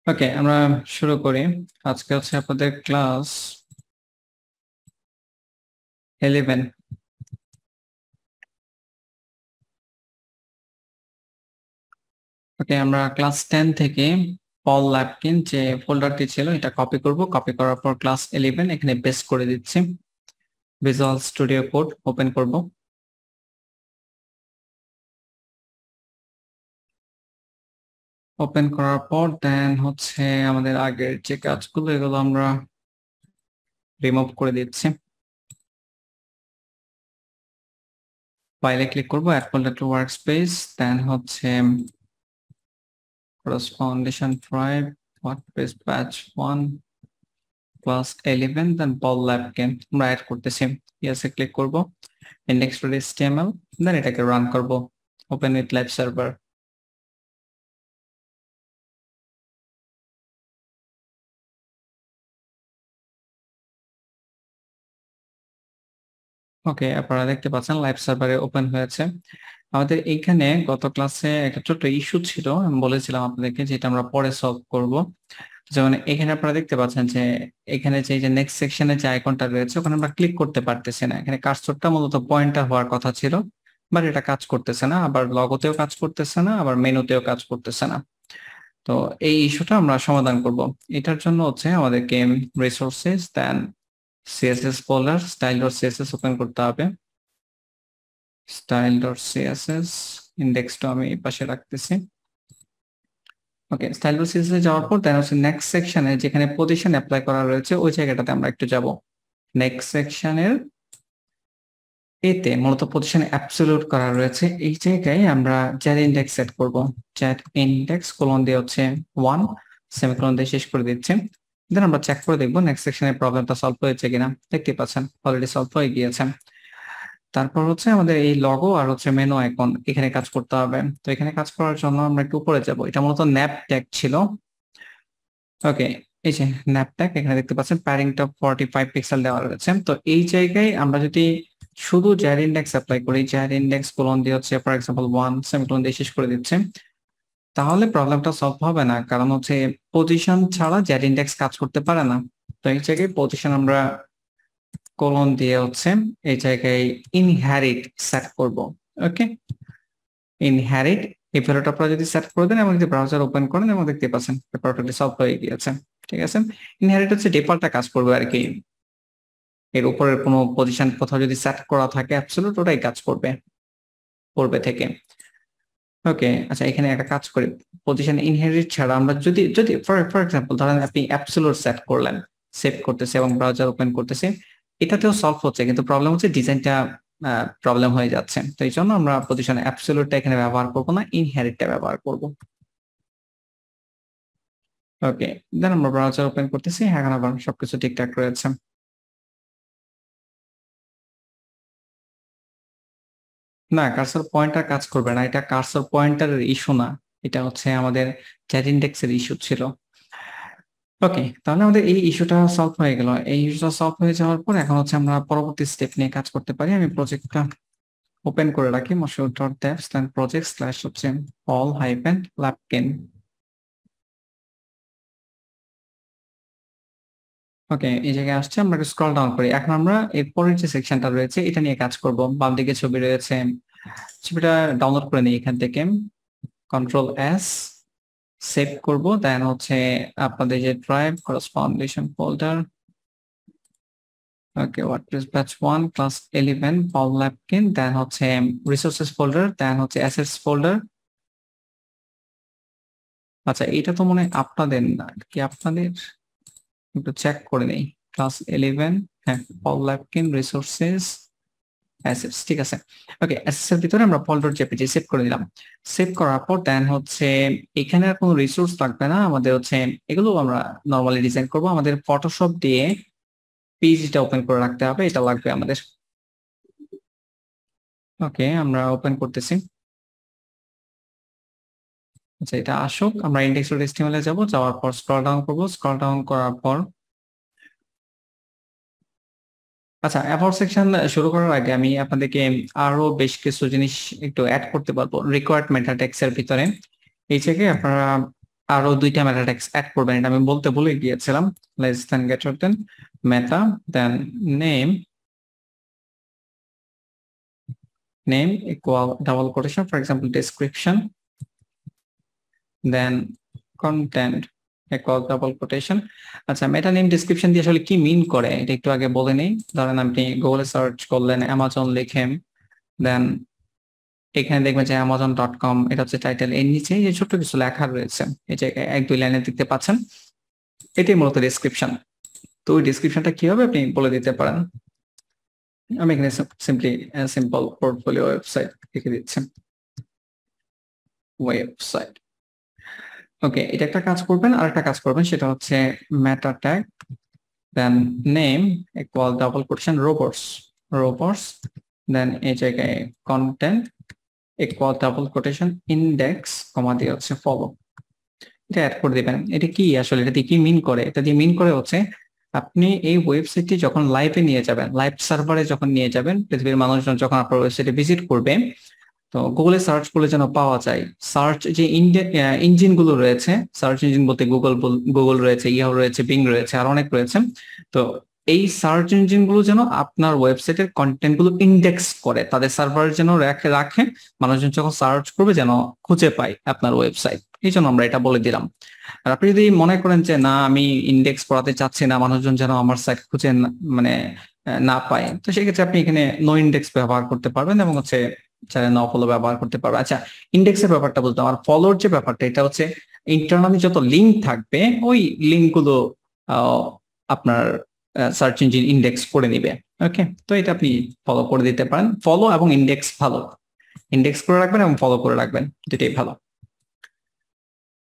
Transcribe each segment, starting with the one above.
ওকে, আমরা শুরু করি। আজকে হচ্ছে আপনাদের ক্লাস 11। ওকে, আমরা ক্লাস 10 থেকে পল ল্যাপকিন যে ফোল্ডারটি ছিল এটা কপি করব। কপি করার পর ক্লাস 11 এখানে পেস্ট করে দিচ্ছি। ভিজুয়াল স্টুডিও কোড ওপেন করব। ওপেন করার পর দেন হচ্ছে আমাদের আগের যে কাজগুলো এগুলো আমরা রিমুভ করে দিচ্ছি। ফাইলে ক্লিক করব, অ্যাড ফোল্ডার টু ওয়ার্কস্পেস, দেন হচ্ছে corresponding drive workspace batch 1 class 11 দেন পল ল্যাবকে আমরা অ্যাড করতেছি। ইয়েসে ক্লিক করব, index.html, দেন এটাকে রান করব। Open with live server. Okay, আপনারা দেখতে পাচ্ছেন লাইভ সার্ভারে ওপেন হয়েছে। আমাদের এইখানে গত ক্লাসে একটা ছোট্ট ইস্যু ছিল, আমি বলেছিলাম আপনাদেরকে যেটা আমরা পরে সলভ করব। যেমন এখানে আপনারা দেখতে পাচ্ছেন যে এখানে যে নেক্সট সেকশনে যে আইকনটা রয়েছে ওখানে আমরা ক্লিক করতে পারতেছি না। এখানে কার্সরটা মূলত পয়েন্টার হওয়ার কথা ছিল, বাট এটা কাজ করতেছে না, আবার লগোতেও কাজ করতেছে না, আবার মেনুতেও কাজ করতেছে না। তো এই ইস্যুটা আমরা সমাধান করব। এটার জন্য হচ্ছে আমাদেরকে রিসোর্সেস দেন সিএসএস ফোল্ডার style.css ওপেন করতে হবে। style.css ইন্ডেক্সটা আমি এই পাশে রাখতেছি। ওকে, style.css এ যাওয়ার পর দেন হচ্ছে নেক্সট সেকশনে যেখানে পজিশন অ্যাপ্লাই করা রয়েছে ওই জায়গাটাতে আমরা একটু যাব। নেক্সট সেকশনের এতে মূলত পজিশন অ্যাবসলিউট করা রয়েছে, এই জায়গায় আমরা জ্যাড ইন্ডেক্স সেট করব। জ্যাড ইন্ডেক্স কোলন দিয়ে হচ্ছে 1 সেমিকোলন দিয়ে শেষ করে দিচ্ছি। দেন আমরা চেক করে দেখবো নেক্সট সেকশনের প্রবলেমটা সলভ হয়েছে কিনা। দেখতে পাচ্ছেন অলরেডি সলভ হয়ে গিয়েছে। তারপর হচ্ছে আমাদের এই লগো আর হচ্ছে মেনু আইকন এখানে কাজ করতে হবে। তো এখানে কাজ করার জন্য আমরা একটু উপরে যাব। এটা মূলত ন্যাপ ট্যাগ ছিল। ওকে, এই যে ন্যাপ ট্যাগ এখানে দেখতে পাচ্ছেন প্যারিংটা 45 পিক্সেল দেওয়া রয়েছে। তো এই জায়গায় আমরা যদি শুধু জ্যাড ইন্ডেক্স অ্যাপ্লাই করি, জ্যাড ইন্ডেক্স কোলন দিয়ে হচ্ছে ফর এক্সাম্পল 1 সেমিকোলন দিয়ে শেষ করে দিচ্ছে, তাহলে প্রবলেমটা সলভ হবে না। কারণ হচ্ছে পজিশন ছাড়া জ্যাড ইন্ডেক্স কাজ করতে পারে না। তো এই জায়গায় পজিশন আমরা কোলন দিয়ে হচ্ছে এই জায়গায় ইনহেরিট সেট করব। ওকে, ইনহেরিট এই ভ্যালুটা আপনারা যদি সেট করে দেন এবং যদি ব্রাউজার ওপেন করেন এবং দেখতে পাচ্ছেন প্রবলেমটি সলভ হয়ে গিয়েছে। ঠিক আছে, ইনহেরিট হচ্ছে ডিফল্টটা কাজ করবে আর কি। এর উপরের কোনো পজিশন কোথাও যদি সেট করা থাকে অ্যাবসলিউট ওটাই কাজ করবে পূর্বে থেকে। ওকে, আচ্ছা এখানে একটা কাজ করি, পজিশন ইনহেরিট ছাড়া আমরা যদি যদি ফর এক্সাম্পল ধরেন আপনি অ্যাবসলিউট সেট করলেন, সেভ করতেছে এবং ব্রাউজার ওপেন করতেছে, এটাতেও সলভ হচ্ছে, কিন্তু প্রবলেম হচ্ছে ডিজাইনটা প্রবলেম হয়ে যাচ্ছে। তো এই জন্য আমরা পজিশন অ্যাবসলিউটটা এখানে ব্যবহার করব না, ইনহেরিটটা ব্যবহার করব। ওকে, দেন আমরা ব্রাউজার ওপেন করতেছি, এখন আবার সবকিছু ঠিকঠাক রয়েছে। না, কার্সর পয়েন্টার কাজ করবে না, এটা কার্সর পয়েন্টারের ইস্যু না, এটা হচ্ছে আমাদের চ্যাট ইন্ডেক্সের ইস্যু ছিল। ওকে, তাহলে আমাদের এই ইস্যুটা সলভ হয়ে গেল। এই ইস্যুটা সলভ হয়ে যাওয়ার পর এখন হচ্ছে আমরা পরবর্তী স্টেপ নিয়ে কাজ করতে পারি। আমি প্রজেক্টটা ওপেন করে রাখি, moshood.dev/project/ হচ্ছে all-lapkin। ওকে, এই জায়গায় আসছে, আমরা একটু স্ক্রল ডাউন করি। এখন আমরা এর পরের যে সেকশনটা রয়েছে এটা নিয়ে কাজ করব। বাম দিকে ছবি রয়েছে, ছবিটা ডাউনলোড করে নিই এখান থেকে, কন্ট্রোল এস, সেভ করব। দেন হচ্ছে আপনাদের যে ড্রাইভ করসপন্ডিশন ফোল্ডার, ওকে, ওয়ার্ডপ্রেস ব্যাচ 1 ক্লাস 11 পল ল্যাপকিন, দেন হচ্ছে রিসোর্সেস ফোল্ডার, দেন হচ্ছে অ্যাসেটস ফোল্ডার। আচ্ছা এটা তো মনে হয় আপনাদের না কি, আপনাদের একটু চেক করে নেই। ক্লাস 11, হ্যাঁ, পল ল্যাপকিন রিসোর্সেস অ্যাসেটস, ঠিক আছে। ওকে, অ্যাসেটস এর ভিতরে আমরা pol.jpg সেভ করে দিলাম। সেভ করার পর দেন হচ্ছে এখানে আর কোনো রিসোর্স লাগবে না আমাদের, হচ্ছে এগুলো আমরা নরমালি ডিজাইন করব। আমাদের ফটোশপ দিয়ে পেজটা ওপেন করে রাখতে হবে, এটা লাগবে আমাদের। ওকে, আমরা ওপেন করতেছি। আচ্ছা এটা আসুক, আমরা index.html এ যাব, যাওয়ার পর স্ক্রল ডাউন করব। স্ক্রল ডাউন করার পর আচ্ছা অ্যাবাউট সেকশন শুরু করার আগে আমি আপনাদেরকে আরো বেশ কিছু জিনিস একটু অ্যাড করতে পারবো রিকোয়ারমেন্ট ট্যাক্স এর ভিতরে। এই জায়গায় আপনারা আরো দুইটা মেটা ট্যাগস অ্যাড করবেন, এটা আমি বলতে ভুলে গিয়েছিলাম। Less than greater than meta then name equal double quotation, for example description, then content equal double quotation. আচ্ছা, মেটা নেম ডেসক্রিপশন দিয়ে আসলে কি মিন করে এটা একটু আগে বলে নেই। ধরেন আপনি গুগলে সার্চ করলেন অ্যামাজন লিখে, দেন এখানে দেখবেন যে amazon.com, এটা হচ্ছে টাইটেল। এর নিচে যে ছোট্ট কিছু লেখা রয়েছে, এই যে 1-2 লাইনে দেখতে পাচ্ছেন, এটাই মূলত ডেসক্রিপশন। তো ওই ডেসক্রিপশনটা কি হবে আপনি বলে দিতে পারেন। আমি এখানে সিম্পলি সিম্পল পোর্টফোলিও ওয়েবসাইট লিখে দিচ্ছি, ওয়েবসাইট। ওকে, এটা একটা কাজ করবেন। আর একটা কাজ করবেন, সেটা হচ্ছে meta tag then name equal double quotation robots, then এই জায়গায় content equal double quotation index comma দিয়ে হচ্ছে ফলো, এটা অ্যাড করে দিবেন। এটা কি আসলে, এটা দিয়ে কি মিন করে? এটা দিয়ে মিন করে হচ্ছে আপনি এই ওয়েবসাইটটি যখন লাইভে নিয়ে যাবেন, লাইভ সার্ভারে যখন নিয়ে যাবেন, পৃথিবীর মানুষজন যখন আপনার ওয়েবসাইটে ভিজিট করবে, তো গুগলে সার্চ করলে যেন পাওয়া যায়। সার্চ যে ইঞ্জিন গুলো রয়েছে, সার্চ ইঞ্জিন বলতে গুগল রয়েছে, ইয়াহু রয়েছে, বিং রয়েছে, আর অনেক রয়েছে। তো এই সার্চ ইঞ্জিন গুলো যেন আপনার ওয়েবসাইটের কন্টেন্ট গুলো ইন্ডেক্স করে, তাদের সার্ভার যেন রাখে, মানুষজন যখন সার্চ করবে যেন খুঁজে পায় আপনার ওয়েবসাইট। এই জন্য আমরা এটা বলে দিলাম। আর আপনি যদি মনে করেন যে না, আমি ইন্ডেক্স করাতে চাচ্ছি না, মানুষজন যেন আমার সাইট খুঁজে মানে না পায়, তো সেক্ষেত্রে আপনি এখানে নো ইন্ডেক্স ব্যবহার করতে পারবেন, এবং হচ্ছে চাইলে নো ফলো ব্যবহার করতে পারবেন। আচ্ছা, ইন্ডেক্সের ব্যাপারটা বুঝলাম। আর ফলোর যে ব্যাপারটা, এটা হচ্ছে ইন্টারনালি যত লিঙ্ক থাকবে ওই লিঙ্ক গুলো আপনার সার্চ ইঞ্জিন ইন্ডেক্স করে নিবে। ওকে, তো এটা আপনি ফলো করে দিতে পারেন। ফলো এবং ইন্ডেক্স ভালো, ইন্ডেক্স করে রাখবেন এবং ফলো করে রাখবেন, দুটোই ভালো।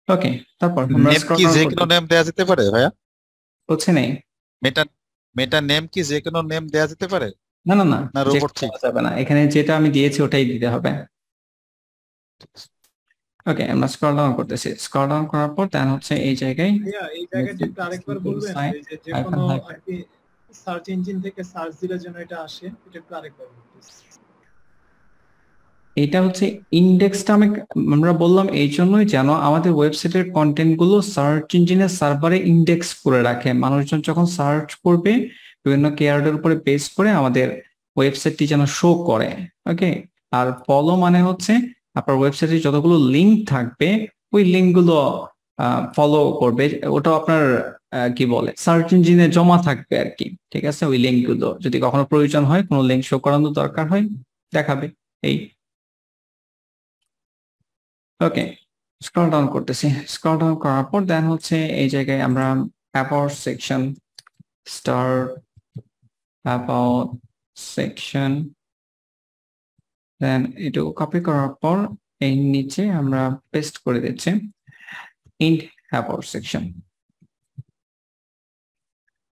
ওকে, তারপর আমরা নেম কি যে কোনো নেম দেয়া যেতে পারে ভাইয়া? বলছি নেই, মেটা মেটা নেম কি যে কোনো নেম দেয়া যেতে পারে না না না, না রোবট ঠিক? যাবে না, এখানে যেটা আমি দিয়েছি ওটাই দিতে হবে। ওকে, আমরা স্ক্রল ডাউন করতেছি। স্ক্রল ডাউন করার পর দেন হচ্ছে এই জায়গায় ভাইয়া এই জায়গাটা একটু আরেকবার বলবেন, এই যে যে কোনো আর কি সার্চ ইঞ্জিন থেকে সার্চ দিলে যেন এটা আসে, এটা একটু আরেকবার বলবেন। এটা হচ্ছে ইন্ডেক্সটা আমরা বললাম এই জন্যই যেন আমাদের ওয়েবসাইটের কন্টেন্ট গুলো সার্চ ইঞ্জিনের সার্ভারে ইন্ডেক্স করে রাখে। মানুষজন যখন সার্চ করবে বিভিন্ন কিওয়ার্ডের উপরে বেস করে আমাদের ওয়েবসাইটটি যেন শো করে। ওকে, আর ফলো মানে হচ্ছে আপনার ওয়েবসাইটে যতগুলো লিঙ্ক থাকবে ওই লিঙ্ক গুলো ফলো করবে, ওটা আপনার কি বলে সার্চ ইঞ্জিনে জমা থাকবে আর কি। ঠিক আছে, ওই লিঙ্ক গুলো যদি কখনো প্রয়োজন হয়, কোনো লিঙ্ক শো করানোর দরকার হয়, দেখাবে। এই ওকে, স্ক্রল ডাউন করতেছি। স্ক্রল ডাউন করার পর দেন হচ্ছে এই জায়গায় আমরা about section, start about section, then এটা কপি করার পর এই নিচে আমরা পেস্ট করে দিচ্ছি ইন অ্যাবাউট সেকশন।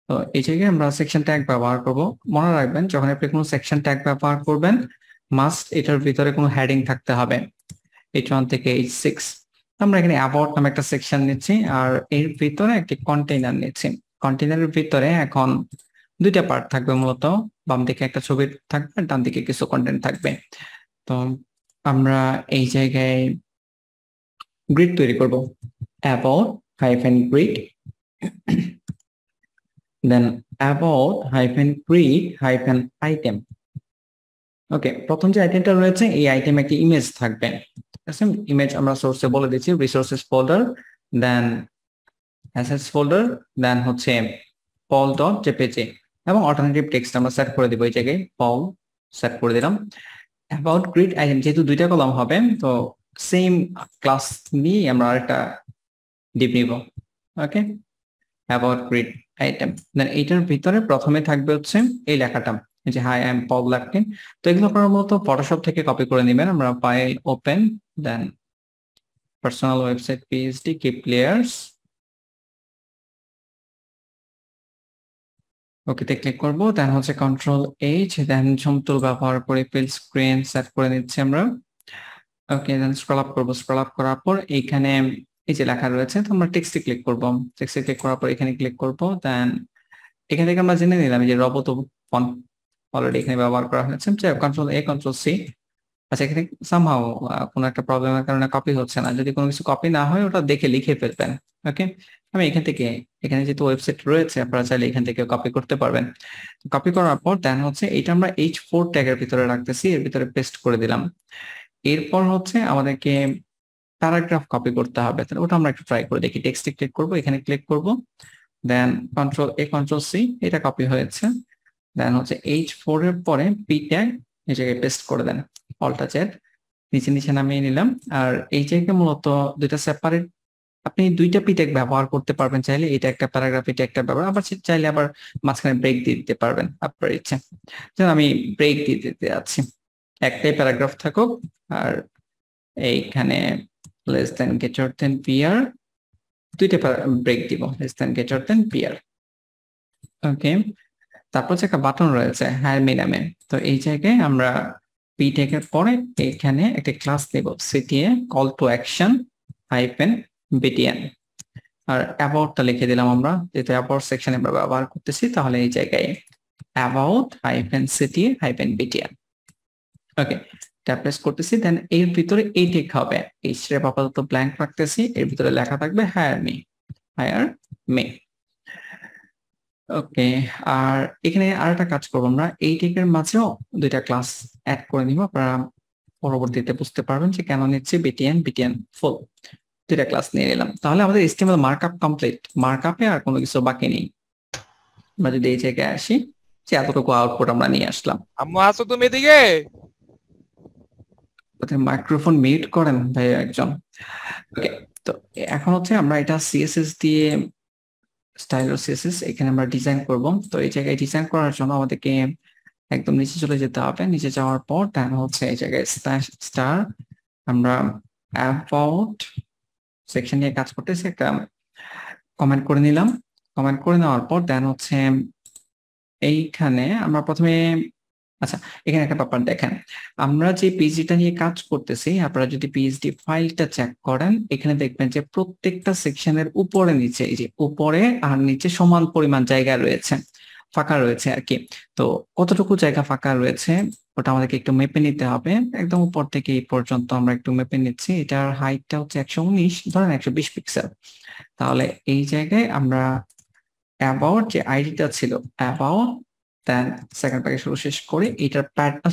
তো এই জায়গায় আমরা সেকশন ট্যাগ ব্যবহার করব। মনে রাখবেন, যখন আপনি কোনো সেকশন ট্যাগ ব্যবহার করবেন, মাস্ট এটার ভিতরে কোনো হেডিং থাকতে হবে। H1 থেকে H6 আমরা এখানে অ্যাবাউট নামে একটা সেকশন নিচ্ছি, আর এর ভিতরে একটি কন্টেইনার নিচ্ছি। কন্টেইনারের ভিতরে এখন দুইটা পার্ট থাকবে মূলত, বাম দিকে একটা ছবি থাকবে, ডান দিকে কিছু কন্টেন্ট থাকবে। তো আমরা এই জায়গায় গ্রিড তৈরি করব, about hyphen grid, then about hyphen grid hyphen item. Okay, প্রথম যে আইটেমটা রয়েছে এই আইটেম একটি ইমেজ থাকবে। ইমেজ আমরা সোর্সে বলে দিচ্ছি রিসোর্সেস ফোল্ডার, দেন অ্যাসেটস ফোল্ডার, দেন হচ্ছে pol.jpg, এবং অল্টারনেটিভ টেক্সট আমরা সেট করে দিব এই জায়গায় পল সেট করে দিলাম। অ্যাবাউট গ্রিড আইটেম যেহেতু দুইটা কলাম হবে, তো সেম ক্লাস নিয়ে আমরা আরেকটা ডিপ নিব। ওকে, অ্যাবাউট গ্রিড আইটেম, দেন এইটার ভিতরে প্রথমে থাকবে হচ্ছে এই লেখাটা, যে হাই আই এম পল লাকটিন। তো এগুলো আপনারা মূলত ফটোশপ থেকে কপি করে নেবেন। আমরা file open, then personal website PhD keep layers, ওকেতে ক্লিক করবো, দেন হচ্ছে control H, then zoom tool ব্যবহার করে ফিল স্ক্রিন সেট করে নিচ্ছি আমরা। ওকে, দেন স্ক্রল আপ করবো। স্ক্রল আপ করার পর এইখানে এই যে লেখা রয়েছে, তো আমরা টেক্সটে ক্লিক করবো। টেক্সটে ক্লিক করার পর এখানে ক্লিক করবো, দেন এখান থেকে আমরা জেনে নিলাম যে রবট ফন্ট অলরেডি এখানে ব্যবহার করা হয়েছে। কন্ট্রোল এ কন্ট্রোল সি, আচ্ছা, এখানে সামহাও কোনো একটা প্রবলেমের কারণে কপি হচ্ছে না। যদি কোনো কিছু কপি না হয় ওটা দেখে লিখে ফেলবেন। ওকে, আমি এখান থেকে, এখানে যেহেতু ওয়েবসাইট রয়েছে আপনারা চাইলে এখান থেকে কপি করতে পারবেন। কপি করার পর দেন হচ্ছে এটা আমরা H4 ট্যাগের ভিতরে রাখতেছি, এর ভিতরে পেস্ট করে দিলাম। এরপর হচ্ছে আমাদেরকে প্যারাগ্রাফ কপি করতে হবে, তাহলে ওটা আমরা একটু ট্রাই করে দেখি। টেক্সটে ক্লিক করব, এখানে ক্লিক করব, দেন কন্ট্রোল এ কন্ট্রোল সি, এটা কপি হয়েছে। দেন হচ্ছে H4 এর পরে পি ট্যাগ এই জায়গায় পেস্ট করে দেন, অল্টা জেড নিচে নিচে নামিয়ে নিলাম। আর এই জায়গায় মূলত দুইটা সেপারেট, আপনি দুইটা পি ট্যাগ ব্যবহার করতে পারবেন চাইলে, এটা একটা প্যারাগ্রাফ এটা একটা ব্যবহার, আবার চাইলে আবার মাঝখানে ব্রেক দিয়ে দিতে পারবেন আপনার ইচ্ছে। যেমন আমি ব্রেক দিয়ে দিতে যাচ্ছি, একটাই প্যারাগ্রাফ থাকুক। আর এইখানে less than greater than PR, দুইটা ব্রেক দিব, less than greater than PR. Okay, তারপর যে একটা বাটন রয়েছে হায়ার মি নামে, তো এই জায়গায় আমরা পি ট্যাগের পরে এখানে একটা ক্লাস দেব CTA call to action hyphen BTN. আর অ্যাবাউটটা লিখে দিলাম আমরা, যেহেতু অ্যাবাউট সেকশনে আমরা ব্যবহার করতেছি, তাহলে এই জায়গায় about hyphen CTA hyphen BTN. Okay, tab press করতেছি, দেন এর ভিতরে এই টেক হবে, এই স্ট্রেপ আপাতত ব্ল্যাঙ্ক রাখতেছি, এর ভিতরে লেখা থাকবে হায়ার মি, হায়ার মি। ওকে, আর এখানে আরেকটা কাজ করবো আমরা, এই টেকের মাঝেও দুইটা ক্লাস অ্যাড করে নিব, আপনারা পরবর্তীতে বুঝতে পারবেন যে কেন নিচ্ছে বিটিএন, বিটিএন ফুল, দুইটা ক্লাস নিয়ে নিলাম। তাহলে আমাদের HTML মার্কআপ কমপ্লিট, মার্কআপে আর কোনো কিছু বাকি নেই। আমরা যদি এই জায়গায় আসি, যে এতটুকু আউটপুট আমরা নিয়ে আসলাম। আম্মু আসো তুমি এদিকে, মাইক্রোফোন মিউট করেন ভাই একজন। ওকে, তো এখন হচ্ছে আমরা এটা সিএসএস দিয়ে, স্টাইল সিএসএস এখানে আমরা ডিজাইন করব। তো এই জায়গায় ডিজাইন করার জন্য আমাদেরকে একদম নিচে চলে যেতে হবে, নিচে যাওয়ার পর দেন হচ্ছে এই জায়গায় স্টার, আমরা অ্যাবাউট সেকশন নিয়ে কাজ করতেছি, একটা কমেন্ট করে নিলাম। কমেন্ট করে নেওয়ার পর দেন হচ্ছে এইখানে আমরা প্রথমে, আচ্ছা এখানে একটা ব্যাপার দেখেন, আমরা যে পিএইচডিটা নিয়ে কাজ করতেছি, আপনারা যদি পিএইচডি ফাইলটা চেক করেন, এখানে দেখবেন যে প্রত্যেকটা সেকশনের উপরে নিচে, এই যে উপরে আর নিচে সমান পরিমাণ জায়গা রয়েছে, ফাঁকা রয়েছে আর কি। তো কতটুকু জায়গা ফাঁকা রয়েছে ওটা আমাদেরকে একটু মেপে নিতে হবে। একদম উপর থেকে এই পর্যন্ত আমরা একটু মেপে নিচ্ছি, এটার হাইটটা হচ্ছে 119, ধরেন 120 পিক্সেল। তাহলে এই জায়গায় আমরা অ্যাবাউট যে আইডিটা ছিল, অ্যাবাউট দেন সেকেন্ড প্যাকেজ শুরু শেষ করে এটার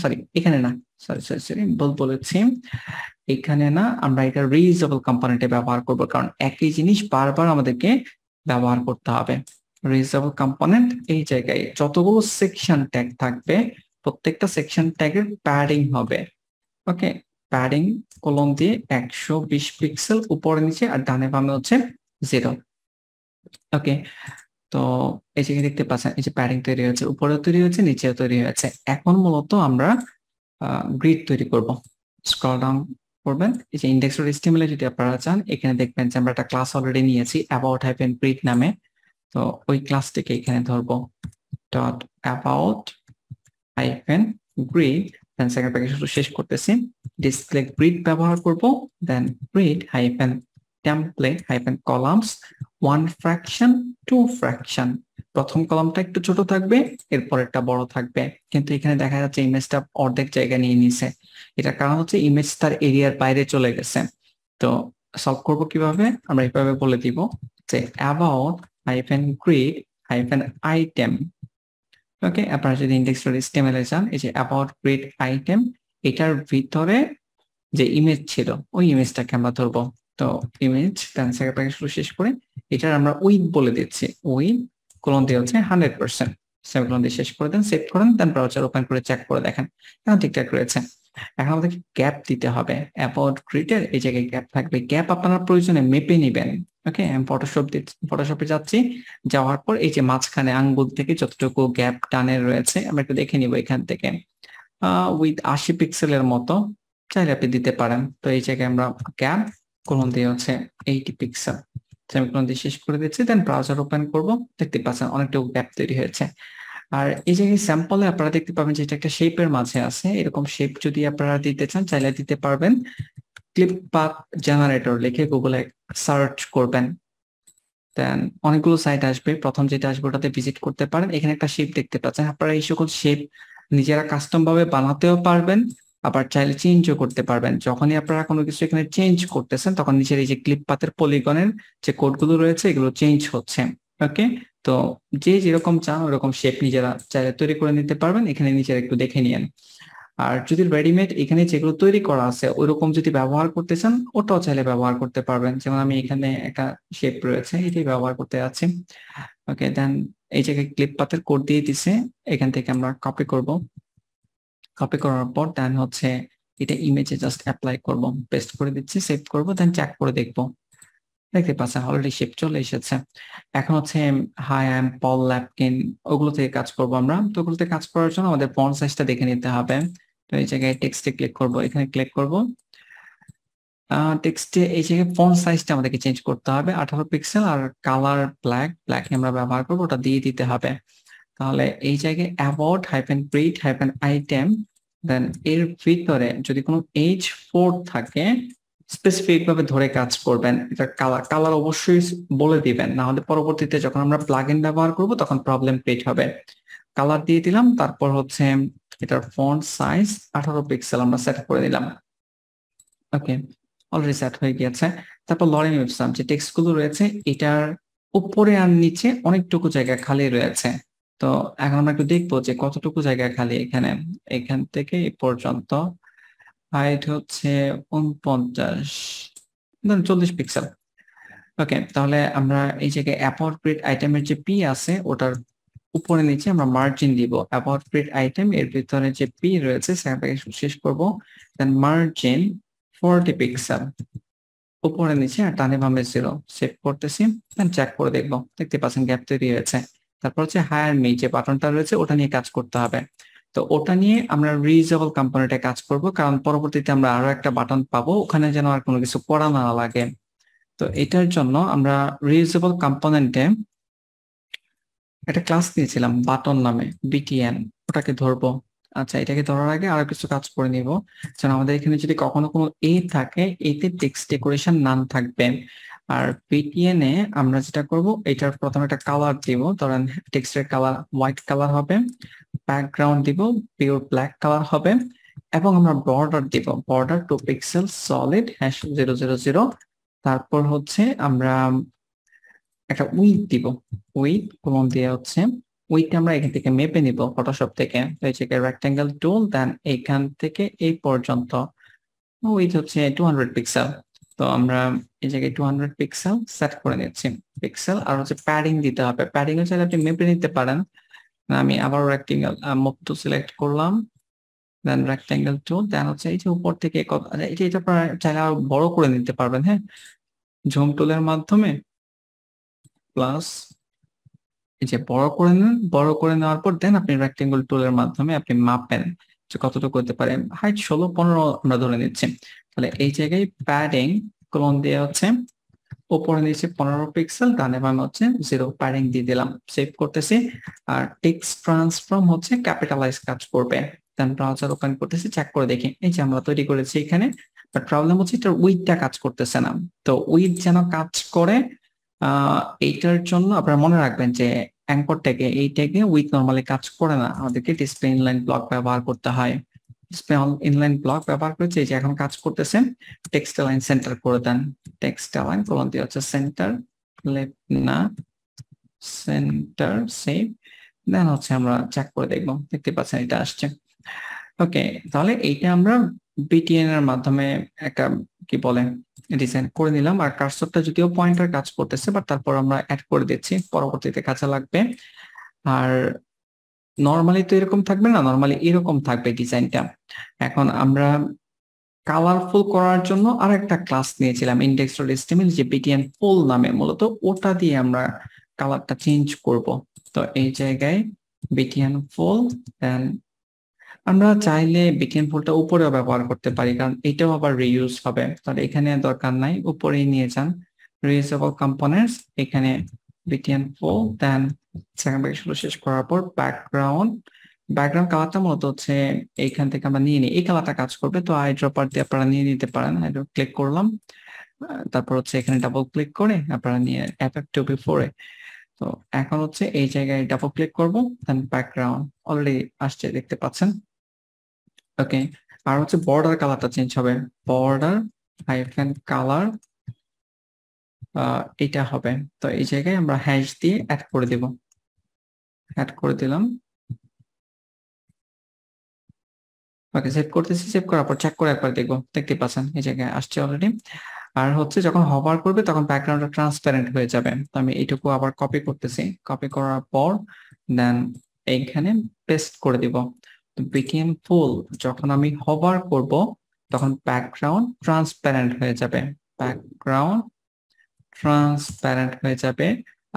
সরি এখানে না, সরি বলেছি, এখানে না, আমরা এটা রিউজেবল কম্পোনেন্টে ব্যবহার করব, কারণ একই জিনিস বারবার আমাদেরকে ব্যবহার করতে হবে। রিউজেবল কম্পোনেন্ট, এই জায়গায় যতগুলো সেকশন ট্যাগ থাকবে প্রত্যেকটা সেকশন ট্যাগের প্যাডিং হবে। ওকে, প্যাডিং কলম দিয়ে 120 পিক্সেল উপরে নিচে, আর ডানে বামে হচ্ছে 0। ওকে, তো এই জায়গায় দেখতে পাচ্ছেন এই যে প্যাডিং তৈরি হয়েছে, উপরেও তৈরি হয়েছে, নিচেও তৈরি হয়েছে। এখন মূলত আমরা গ্রিড তৈরি করব। স্ক্রল ডাউন করবেন, এই যে index.html যদি আপনারা চান, এখানে দেখবেন যে আমরা একটা ক্লাস অলরেডি নিয়েছি about hyphen grid নামে। তো ওই ক্লাসটিকে এখানে ধরবো, dot about hyphen grid, then second package শুধু শেষ করতেছি, ডিসপ্লে গ্রিড ব্যবহার করব, দেন grid hyphen template hyphen columns 1 fraction 2 fraction। প্রথম কলামটা একটু ছোট থাকবে, এরপরেরটা বড় থাকবে, কিন্তু এখানে দেখা যাচ্ছে ইমেজটা অর্ধেক জায়গা নিয়ে নিছে। এটার কারণ হচ্ছে ইমেজ তার এরিয়ার বাইরে চলে গেছে। তো সলভ করব কিভাবে, আমরা এইভাবে বলে দিব যে about hyphen grid hyphen item। ওকে, আপনারা যদি index.html এ যান, এই যে about grid item, এটার ভিতরে যে ইমেজ ছিল ওই ইমেজটাকে আমরা ধরবো। তো ইমেজ দেন সেকেন্ড প্যাকেজ শুরু শেষ করে এটার আমরা উইথ বলে দিচ্ছি, উইথ কোলন দিয়ে হচ্ছে 100%, সেমিকোলন দিয়ে শেষ করে দেন, সেভ করেন, দেন ব্রাউজার ওপেন করে চেক করে দেখেন এখন ঠিকঠাক রয়েছে। এখন আমাদেরকে গ্যাপ দিতে হবে, অ্যাবাউট গ্রিডের এই জায়গায় গ্যাপ থাকবে, গ্যাপ আপনারা প্রয়োজনে মেপে নেবেন। ওকে, আমি ফটোশপে যাচ্ছি, যাওয়ার পর এই যে মাঝখানে আঙ্গুল থেকে যতটুকু গ্যাপ টানের রয়েছে আমরা একটু দেখে নিব এখান থেকে, উইথ 80 পিক্সেলের মতো চাইলে আপনি দিতে পারেন। তো এই জায়গায় আমরা গ্যাপ কোলন দিয়ে হচ্ছে 80 পিক্সেল, সেমিকোলন দিয়ে শেষ করে দিচ্ছি, দেন ব্রাউজার ওপেন করব, দেখতে পাচ্ছেন অনেকটুকু গ্যাপ তৈরি হয়েছে। আর এই জায়গায় স্যাম্পলে আপনারা দেখতে পাবেন যে এটা একটা শেপের মাঝে আছে, এরকম শেপ যদি আপনারা দিতে চান চাইলে দিতে পারবেন। ক্লিপ পাথ জেনারেটর লিখে গুগলে সার্চ করবেন, দেন অনেকগুলো সাইট আসবে, প্রথম যেটা আসবে ওটাতে ভিজিট করতে পারেন। এখানে একটা শেপ দেখতে পাচ্ছেন, আপনারা এই সকল শেপ নিজেরা কাস্টম ভাবে বানাতেও পারবেন, আবার চাইলে চেঞ্জও করতে পারবেন। যখনই আপনারা কোনো কিছু এখানে চেঞ্জ করতেছেন তখন নিচের এই যে ক্লিপ পাথের পলিগনের যে কোডগুলো রয়েছে এগুলো চেঞ্জ হচ্ছে। ওকে, তো যে যেরকম চান ওরকম শেপ নিজেরা চাইলে তৈরি করে নিতে পারবেন। এখানে নিচের একটু দেখে নিয়েন। আর যদি রেডিমেড এখানে যেগুলো তৈরি করা আছে ওইরকম যদি ব্যবহার করতে চান ওটাও চাইলে ব্যবহার করতে পারবেন। যেমন আমি এখানে একটা শেপ রয়েছে এটাই ব্যবহার করতে যাচ্ছি। ওকে, দেন এই জায়গায় ক্লিপ পাথের কোড দিয়ে দিছে, এখান থেকে আমরা কপি করব। কপি করার পর দেন হচ্ছে এটা ইমেজে জাস্ট অ্যাপ্লাই করব, পেস্ট করে দিচ্ছি, সেভ করব, দেন চেক করে দেখব। দেখতে পাচ্ছেন অলরেডি শেপ চলে এসেছে। এখন হচ্ছে হাই আই এম পল ল্যাপকিন, ওগুলো থেকে কাজ করব আমরা। তো ওগুলোতে কাজ করার জন্য আমাদের ফন্ট সাইজটা দেখে নিতে হবে। তো এই জায়গায় টেক্সটে ক্লিক করব, এখানে ক্লিক করব। টেক্সটে এই জায়গায় ফন্ট সাইজটা আমাদেরকে চেঞ্জ করতে হবে 18 পিক্সেল, আর কালার ব্ল্যাক আমরা ব্যবহার করব, ওটা দিয়ে দিতে হবে। তাহলে এই জায়গায় about hyphen print hyphen item, then এর ভিতরে যদি কোনো H4 থাকে স্পেসিফিক ভাবে ধরে কাজ করবেন। এটা কালার অবশ্যই বলে দিবেন, না হলে পরবর্তীতে যখন আমরা প্লাগইন ব্যবহার করব তখন প্রবলেম ক্রিয়েট হবে। কালার দিয়ে দিলাম, তারপর হচ্ছে এটার ফন্ট সাইজ 18 পিক্সেল আমরা সেট করে দিলাম। ওকে, অলরেডি সেট হয়ে গিয়েছে। তারপর লরেম ইপসাম যে টেক্সট গুলো রয়েছে এটার উপরে আর নিচে অনেকটুকু জায়গা খালি রয়েছে। তো এখন আমরা একটু দেখবো যে কতটুকু জায়গা খালি এখানে। এখান থেকে এই পর্যন্ত হাইট হচ্ছে 49, 40 পিক্সেল। ওকে, তাহলে আমরা এই জায়গায় অ্যাপোর্ট্রেট আইটেমের যে পি আছে ওটার উপরে নিচে আমরা মার্জিন দিব। অ্যাপোর্ট্রেট আইটেম এর ভিতরে যে পি রয়েছে সেটাকে শেষ করব, দেন মার্জিন 40 পিক্সেল উপরে নিচে আর ডানে বামে 0 সেভ করতেছি, দেন চেক করে দেখবো। দেখতে পাচ্ছেন গ্যাপ তৈরি হয়েছে। তারপর হচ্ছে হায়ার মি যে বাটনটা রয়েছে ওটা নিয়ে কাজ করতে হবে। তো ওটা নিয়ে আমরা রিউজেবল কম্পোনেন্টে কাজ করব, কারণ পরবর্তীতে আমরা আরো একটা বাটন পাবো, ওখানে যেন আর কোনো কিছু করা না লাগে। তো এটার জন্য আমরা রিউজেবল কম্পোনেন্টে একটা ক্লাস নিয়েছিলাম বাটন নামে, বিটিএন, ওটাকে ধরবো। আচ্ছা, এটাকে ধরার আগে আরো কিছু কাজ করে নিব। যেন আমাদের এখানে যদি কখনো কোনো এ থাকে এতে টেক্সট ডেকোরেশন নাম থাকবে। আর বিটিএন এ আমরা যেটা করব, এটার প্রথমে একটা কালার দিব, ধরেন টেক্সটের কালার হোয়াইট কালার হবে, ব্যাকগ্রাউন্ড দিব পিওর ব্ল্যাক কালার হবে, এবং আমরা বর্ডার দিব, বর্ডার 2 পিক্সেল সলিড #000। তারপর হচ্ছে আমরা একটা উইথ দিব, উইথ কলম দিয়ে হচ্ছে উইথ আমরা এখান থেকে মেপে নিব ফটোশপ থেকে। তো এই জায়গায় রেক্টেঙ্গেল টুল, দেন এখান থেকে এই পর্যন্ত উইথ হচ্ছে 200 পিক্সেল। তো আমরা এই জায়গায় 200 পিক্সেল সেট করে নিচ্ছি পিক্সেল। আর হচ্ছে প্যাডিং দিতে হবে, প্যাডিং এর চাইলে আপনি মেপে নিতে পারেন। আমি আবার রেক্টেঙ্গেল মুভ টু সিলেক্ট করলাম, দেন রেক্টেঙ্গেল টুল, দেন হচ্ছে এই যে উপর থেকে এটা আপনারা চাইলে আরো বড় করে নিতে পারবেন। হ্যাঁ, জুম টুলের মাধ্যমে প্লাস এই যে বড় করে নেন, বড় করে নেওয়ার পর দেন আপনি রেক্টেঙ্গল টুলের মাধ্যমে আপনি মাপেন যে কতটুকু করতে পারে। হাইট 16-15 আমরা ধরে নিচ্ছি। তাহলে এই জায়গায় প্যাডিং কোলন দিয়ে হচ্ছে উপরে নিচে 15 পিক্সেল, ডানে বামে হচ্ছে 0 প্যাডিং দিয়ে দিলাম, সেভ করতেছি। আর টেক্সট ট্রান্সফর্ম হচ্ছে ক্যাপিটালাইজ কাজ করবে। দেন ব্রাউজার ওপেন করতেছি, চেক করে দেখি এই যে আমরা তৈরি করেছি এখানে। বাট প্রবলেম হচ্ছে এটার উইথটা কাজ করতেছে না। তো উইথ যেন কাজ করে এইটার জন্য আপনারা মনে রাখবেন যে অ্যাঙ্কর ট্যাগে এই ট্যাগে উইথ নরমালি কাজ করে না, আমাদেরকে ডিসপ্লে ইনলাইন ব্লক ব্যবহার করতে হয়। ডিসপ্লে ইনলাইন ব্লক ব্যবহার করেছে, এই যে এখন কাজ করতেছে। টেক্সট লাইন সেন্টার করে দেন, টেক্সট লাইন কোলন দিয়ে হচ্ছে সেন্টার লেফট না সেন্টার সেভ, দেন হচ্ছে আমরা চেক করে দেখবো। দেখতে পাচ্ছেন এটা আসছে। ওকে, তাহলে এইটা আমরা বিটিএন এর মাধ্যমে একটা কি বলে ডিজাইন করে নিলাম। আর কার্সরটা যদিও পয়েন্টার কাজ করতেছে, বাট তারপর আমরা অ্যাড করে দিচ্ছি, পরবর্তীতে কাজে লাগবে। আর নরমালি তো এরকম থাকবে না, নরমালি এরকম থাকবে ডিজাইনটা। এখন আমরা কালারফুল করার জন্য আর একটা ক্লাস নিয়েছিলাম index.html, যে বিটিএন ফুল নামে, মূলত ওটা দিয়ে আমরা কালারটা চেঞ্জ করব। তো এই জায়গায় বিটিএন ফুল, দেন আমরা চাইলে বিটিএন ফুলটা উপরেও ব্যবহার করতে পারি, কারণ এটাও আবার রিইউজ হবে। তাহলে এখানে দরকার নাই, উপরেই নিয়ে যান রিউজেবল কম্পোনেন্টস, এখানে বিটিএন ফুল, দেন সেকেন্ড ব্র্যাকেট শেষ করার পর ব্যাকগ্রাউন্ড কালারটা মূলত হচ্ছে এইখান থেকে আমরা নিয়ে নিই, এই কালারটা কাজ করবে। তো আইড্রপার দিয়ে আপনারা নিয়ে নিতে পারেন। ক্লিক করলাম, তারপর হচ্ছে এখানে ডাবল ক্লিক করে আপনারা নিয়ে FF2B4 এ। তো এখন হচ্ছে এই জায়গায় ডাবল ক্লিক করব, দেন ব্যাকগ্রাউন্ড অলরেডি আসছে দেখতে পাচ্ছেন। ওকে, আর হচ্ছে বর্ডার কালারটা চেঞ্জ হবে, বর্ডার হাইফেন কালার এটা হবে। তো এই জায়গায় আমরা হ্যাশ দিয়ে অ্যাড করে দিব, অ্যাড করে দিলাম। ওকে, সেভ করতেছি, সেভ করার পর চেক করে একবার দেখবো, দেখতে পাচ্ছেন এই জায়গায় আসছে অলরেডি। আর হচ্ছে যখন হভার করবে তখন ব্যাকগ্রাউন্ডটা ট্রান্সপারেন্ট হয়ে যাবে। তো আমি এইটুকু আবার কপি করতেছি, কপি করার পর দেন এইখানে পেস্ট করে দিব। তো বিকেম ফুল, যখন আমি হভার করব তখন ব্যাকগ্রাউন্ড ট্রান্সপারেন্ট হয়ে যাবে, ব্যাকগ্রাউন্ড ট্রান্সপারেন্ট হয়ে যাবে।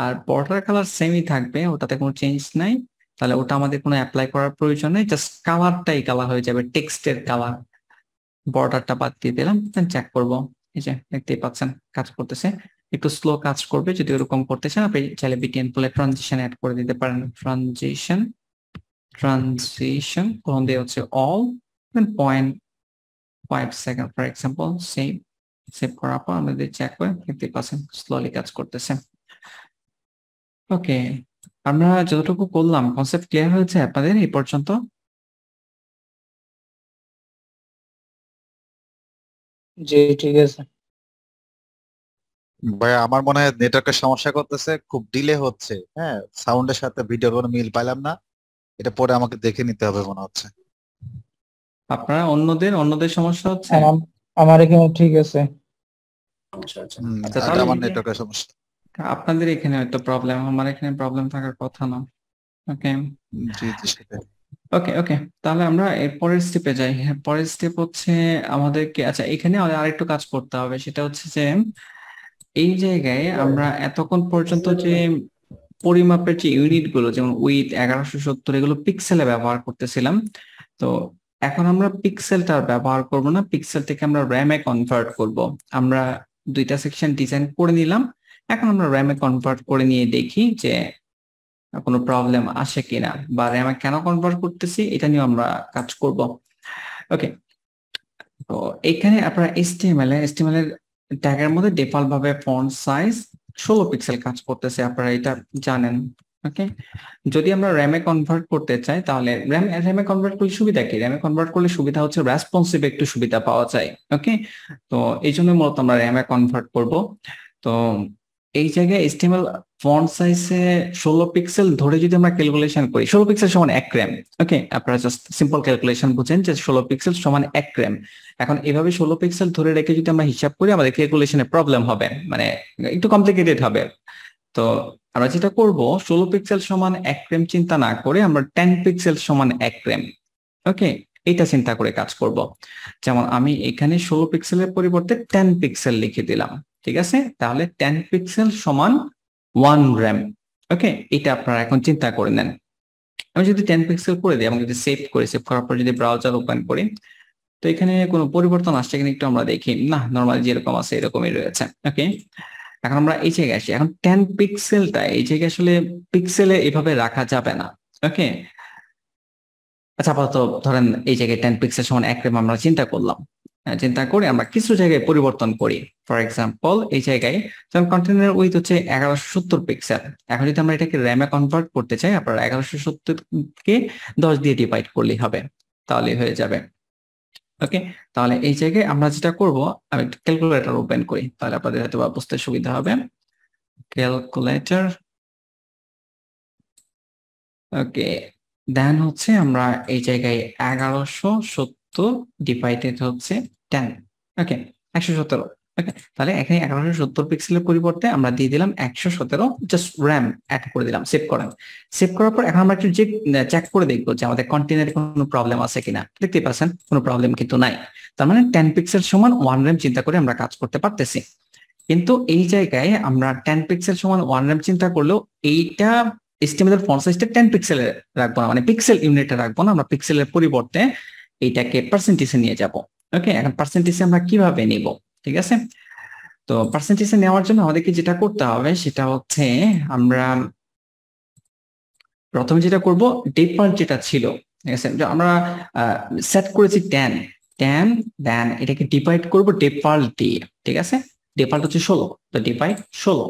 আর বর্ডার কালার সেমই থাকবে, ওটাতে কোনো চেঞ্জ নাই। তাহলে ওটা আমাদের কোনো অ্যাপ্লাই করার প্রয়োজন নেই, জাস্ট কালারটাই কালার হয়ে যাবে, টেক্সটের কালার। বর্ডারটা বাদ দিয়ে দিলাম, দেন চেক করব। এই যে দেখতেই পাচ্ছেন কাজ করতেছে, একটু স্লো কাজ করবে। যদি ওরকম করতে চান আপনি চাইলে বিটিএন পুলে ট্রানজিশন অ্যাড করে দিতে পারেন। ট্রানজিশন কোন দিয়ে হচ্ছে all, then 0.5 second for example. Save করার পর আমরা যদি চেক করে দেখতে পাচ্ছেন স্লোলি কাজ করতেছে। ওকে, আমরা যতটুকু করলাম কনসেপ্ট ক্লিয়ার হয়েছে আপনাদের এই পর্যন্ত? জি ঠিক আছে ভাই আমার মনে হয় নেটওয়ার্কের সমস্যা করতেছে, খুব ডিলে হচ্ছে। হ্যাঁ, সাউন্ডের সাথে ভিডিওর কোনো মিল পাইলাম না, এটা পরে আমাকে দেখে নিতে হবে মনে হচ্ছে। আপনারা অন্যদের সমস্যা হচ্ছে? আমার এখানে ঠিক আছে। আচ্ছা, এটা তাহলে আমার নেটওয়ার্কের সমস্যা। আপনাদের এখানে হয়তো প্রবলেম, আমার এখানে প্রবলেম থাকার কথা না। ওকে জি জি সেটাই। ওকে ওকে, তাহলে আমরা এর পরের স্টেপে যাই। পরের স্টেপ হচ্ছে আমাদেরকে, আচ্ছা এখানে আরেকটু কাজ করতে হবে, সেটা হচ্ছে যে এই জায়গায় আমরা এতক্ষণ পর্যন্ত যে পরিমাপের যে ইউনিট গুলো, যেমন উইথ 1170, এগুলো পিক্সেলে ব্যবহার করতেছিলাম। তো এখন আমরা পিক্সেলটা ব্যবহার করব না, পিক্সেল থেকে আমরা র্যামে কনভার্ট করব। আমরা দুইটা সেকশন ডিজাইন করে নিলাম, এখন আমরা র্যামে কনভার্ট করে নিয়ে দেখি যে কোনো প্রবলেম আসে কিনা, বা র্যামে কেন কনভার্ট করতেছি এটা নিয়ে আমরা কাজ করব। ওকে, তো এখানে আপনারা এইচটিএমএল এর ট্যাগের মধ্যে ডিফল্ট ভাবে ফন্ট সাইজ 16 পিক্সেল কাজ করতেছে, আপনারা এটা জানেন। ওকে, যদি আমরা র্যামে কনভার্ট করতে চাই তাহলে র্যামে কনভার্ট করলে সুবিধা কি? র্যামে কনভার্ট করলে সুবিধা হচ্ছে রেসপন্সিভ একটু সুবিধা পাওয়া যায়। ওকে, তো এই জন্য মূলত আমরা র্যামে কনভার্ট করব। তো এই জায়গায় এইচটিএমএল ফন্ট সাইজে 16 পিক্সেল ধরে যদি আমরা ক্যালকুলেশন করি, 16 পিক্সেল সমান 1 র্যাম। ওকে, আপনারা জাস্ট সিম্পল ক্যালকুলেশন বুঝেন যে 16 পিক্সেল সমান 1 র্যাম। এখন এভাবে 16 পিক্সেল ধরে রেখে যদি আমরা হিসাব করি আমাদের ক্যালকুলেশনে প্রবলেম হবে, মানে একটু কমপ্লিকেটেড হবে। তো আমরা যেটা করব, 16 পিক্সেল সমান 1 র্যাম চিন্তা না করে আমরা 10 পিক্সেল সমান 1 র্যাম, ওকে, এইটা চিন্তা করে কাজ করব। যেমন আমি এখানে 16 পিক্সেলের পরিবর্তে 10 পিক্সেল লিখে দিলাম, ঠিক আছে? তাহলে 10 পিক্সেল সমান 1 র্যাম। ওকে, এটা আপনারা এখন চিন্তা করে নেন। আমি যদি 10 পিক্সেল করে দিই এবং যদি সেভ করার পর যদি ব্রাউজার ওপেন করি, তো এখানে কোনো পরিবর্তন আসছে কিনা একটু আমরা দেখি। না, নরমালি যেরকম আছে এরকমই রয়েছে। ওকে, এখন আমরা এই জায়গায় আসি। এখন 10 পিক্সেলটা এই জায়গায় আসলে পিক্সেলে এভাবে রাখা যাবে না। ওকে, আচ্ছা আপাতত ধরেন এই জায়গায় 10 পিক্সেল সমান 1 র্যাম আমরা চিন্তা করলাম। চিন্তা করে আমরা কিছু জায়গায় পরিবর্তন করি। ফর এক্সাম্পল এই জায়গায় যেমন কন্টেনার উইথ হচ্ছে 1170 পিক্সেল। এখন যদি আমরা এটাকে র্যামে কনভার্ট করতে চাই, আপনারা 1170 কে 10 দিয়ে ডিভাইড করলেই হবে, তাহলে হয়ে যাবে। ওকে, তাহলে এই জায়গায় আমরা যেটা করব, আমি ক্যালকুলেটর ওপেন করি, তাহলে আপনাদের হয়তো বুঝতে সুবিধা হবে। ক্যালকুলেটর, ওকে, দেন হচ্ছে আমরা এই জায়গায় 1170 ডিভাইডেড হচ্ছে 10, ওকে 117। ওকে, তাহলে এখানে 1170 পিক্সেলের পরিবর্তে আমরা দিয়ে দিলাম 117, জাস্ট র্যাম অ্যাড করে দিলাম। সেভ করেন। সেভ করার পর এখন আমরা একটু চেক করে দেখবো যে আমাদের কন্টেনারে কোনো প্রবলেম আছে কিনা। দেখতে পাচ্ছেন কোনো প্রবলেম কিন্তু নাই। তার মানে 10 পিক্সেল সমান 1 র্যাম চিন্তা করে আমরা কাজ করতে পারতেছি। কিন্তু এই জায়গায় আমরা 10 পিক্সেল সমান 1 র্যাম চিন্তা করলেও এইটা HTML এর ফন্ট সাইজটা 10 পিক্সেলে রাখবো না, মানে পিক্সেল ইউনিটে রাখবো না, আমরা পিক্সেলের পরিবর্তে এইটাকে পার্সেন্টেজে নিয়ে যাব। ওকে, এখন পার্সেন্টেজে আমরা কিভাবে নিব? ঠিক আছে, তো পার্সেন্টেজে নেওয়ার জন্য আমাদেরকে যেটা করতে হবে সেটা হচ্ছে আমরা প্রথমে যেটা করব, ডিফল্ট যেটা ছিল, ঠিক আছে, আমরা সেট করেছি 10, দেন এটাকে ডিভাইড করব ডিফল্ট দিয়ে। ঠিক আছে, ডিফল্ট হচ্ছে 16, তো ডিভাইড 16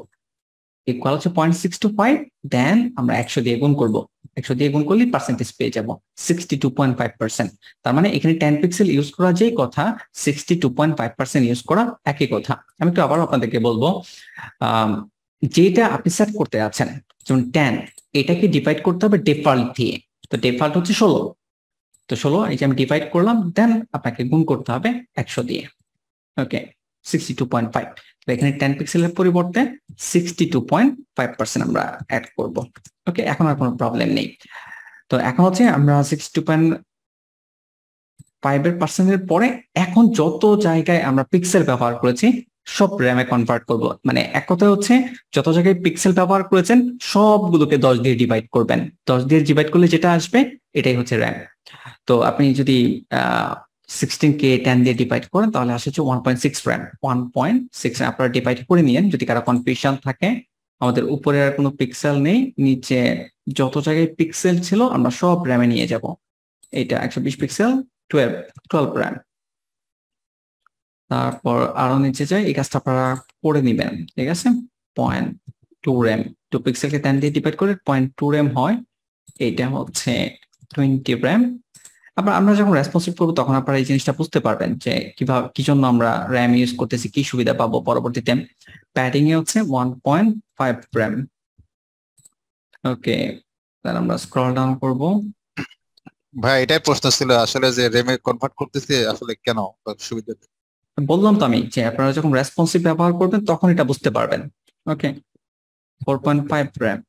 ইকুয়াল হচ্ছে 0.625, দেন আমরা 100 দিয়ে গুণ করব। 100 দিয়ে গুণ করলে পার্সেন্টেজ পেয়ে যাব 62.5%। তার মানে এখানে 10 পিক্সেল ইউজ করা যেই কথা 62.5% ইউজ করা একই কথা। আমি একটু আবার আপনাদেরকে বলবো, যেটা আপনি সেট করতে আছেন যেমন 10, এটাকে ডিভাইড করতে হবে ডিফল্ট দিয়ে। তো ডিফল্ট হচ্ছে 16, তো 16 এই যে আমি ডিভাইড করলাম, দেন আপনাকে গুণ করতে হবে 100 দিয়ে। ওকে, 62.5। এখানে 10 পিক্সেলের পরিবর্তে 62.5% আমরা অ্যাড করব। ওকে, এখন আর কোনো প্রবলেম নেই। তো এখন হচ্ছে আমরা 62.5% পরে এখন যত জায়গায় আমরা পিক্সেল ব্যবহার করেছি সব র্যামে কনভার্ট করব। মানে এক কথায় হচ্ছে যত জায়গায় পিক্সেল ব্যবহার করেছেন সবগুলোকে 10 দিয়ে ডিভাইড করবেন। 10 দিয়ে ডিভাইড করলে যেটা আসবে এটাই হচ্ছে র্যাম। তো আপনি যদি 16K 10 দিয়ে ডিভাইড করেন তাহলে আসে হচ্ছে 1.6 র্যাম। 1.6 আপনারা ডিভাইড করে নিয়েন যদি কারো কনফিউশন থাকে। আমাদের উপরে আর কোনো পিক্সেল নেই, নিচে যত জায়গায় পিক্সেল ছিল আমরা সব র্যামে নিয়ে যাব। এটা 120 পিক্সেল 12 র্যাম। তারপর আরো নিচে যাই, এই কাজটা আপনারা করে নিবেন, ঠিক আছে। 0.2 র্যাম, 2 পিক্সেলকে 10 দিয়ে ডিভাইড করে 0.2 র্যাম হয়, এটা হচ্ছে 20 র্যাম। আবার আমরা যখন রেসপন্সিভ করবো তখন আপনারা এই জিনিসটা বুঝতে পারবেন যে কিভাবে কি জন্য আমরা র্যাম ইউজ করতেছি, কি সুবিধা পাবো পরবর্তীতে। প্যাডিং এ হচ্ছে 1.5 র্যাম। ওকে, তাহলে আমরা স্ক্রল ডাউন করব। ভাই এটাই প্রশ্ন ছিল আসলে যে রেমে কনভার্ট করতেছে আসলে কেন সুবিধা? বললাম তো আমি যে আপনারা যখন রেসপন্সিভ ব্যবহার করবেন তখন এটা বুঝতে পারবেন। ওকে, 4.5 র্যাম।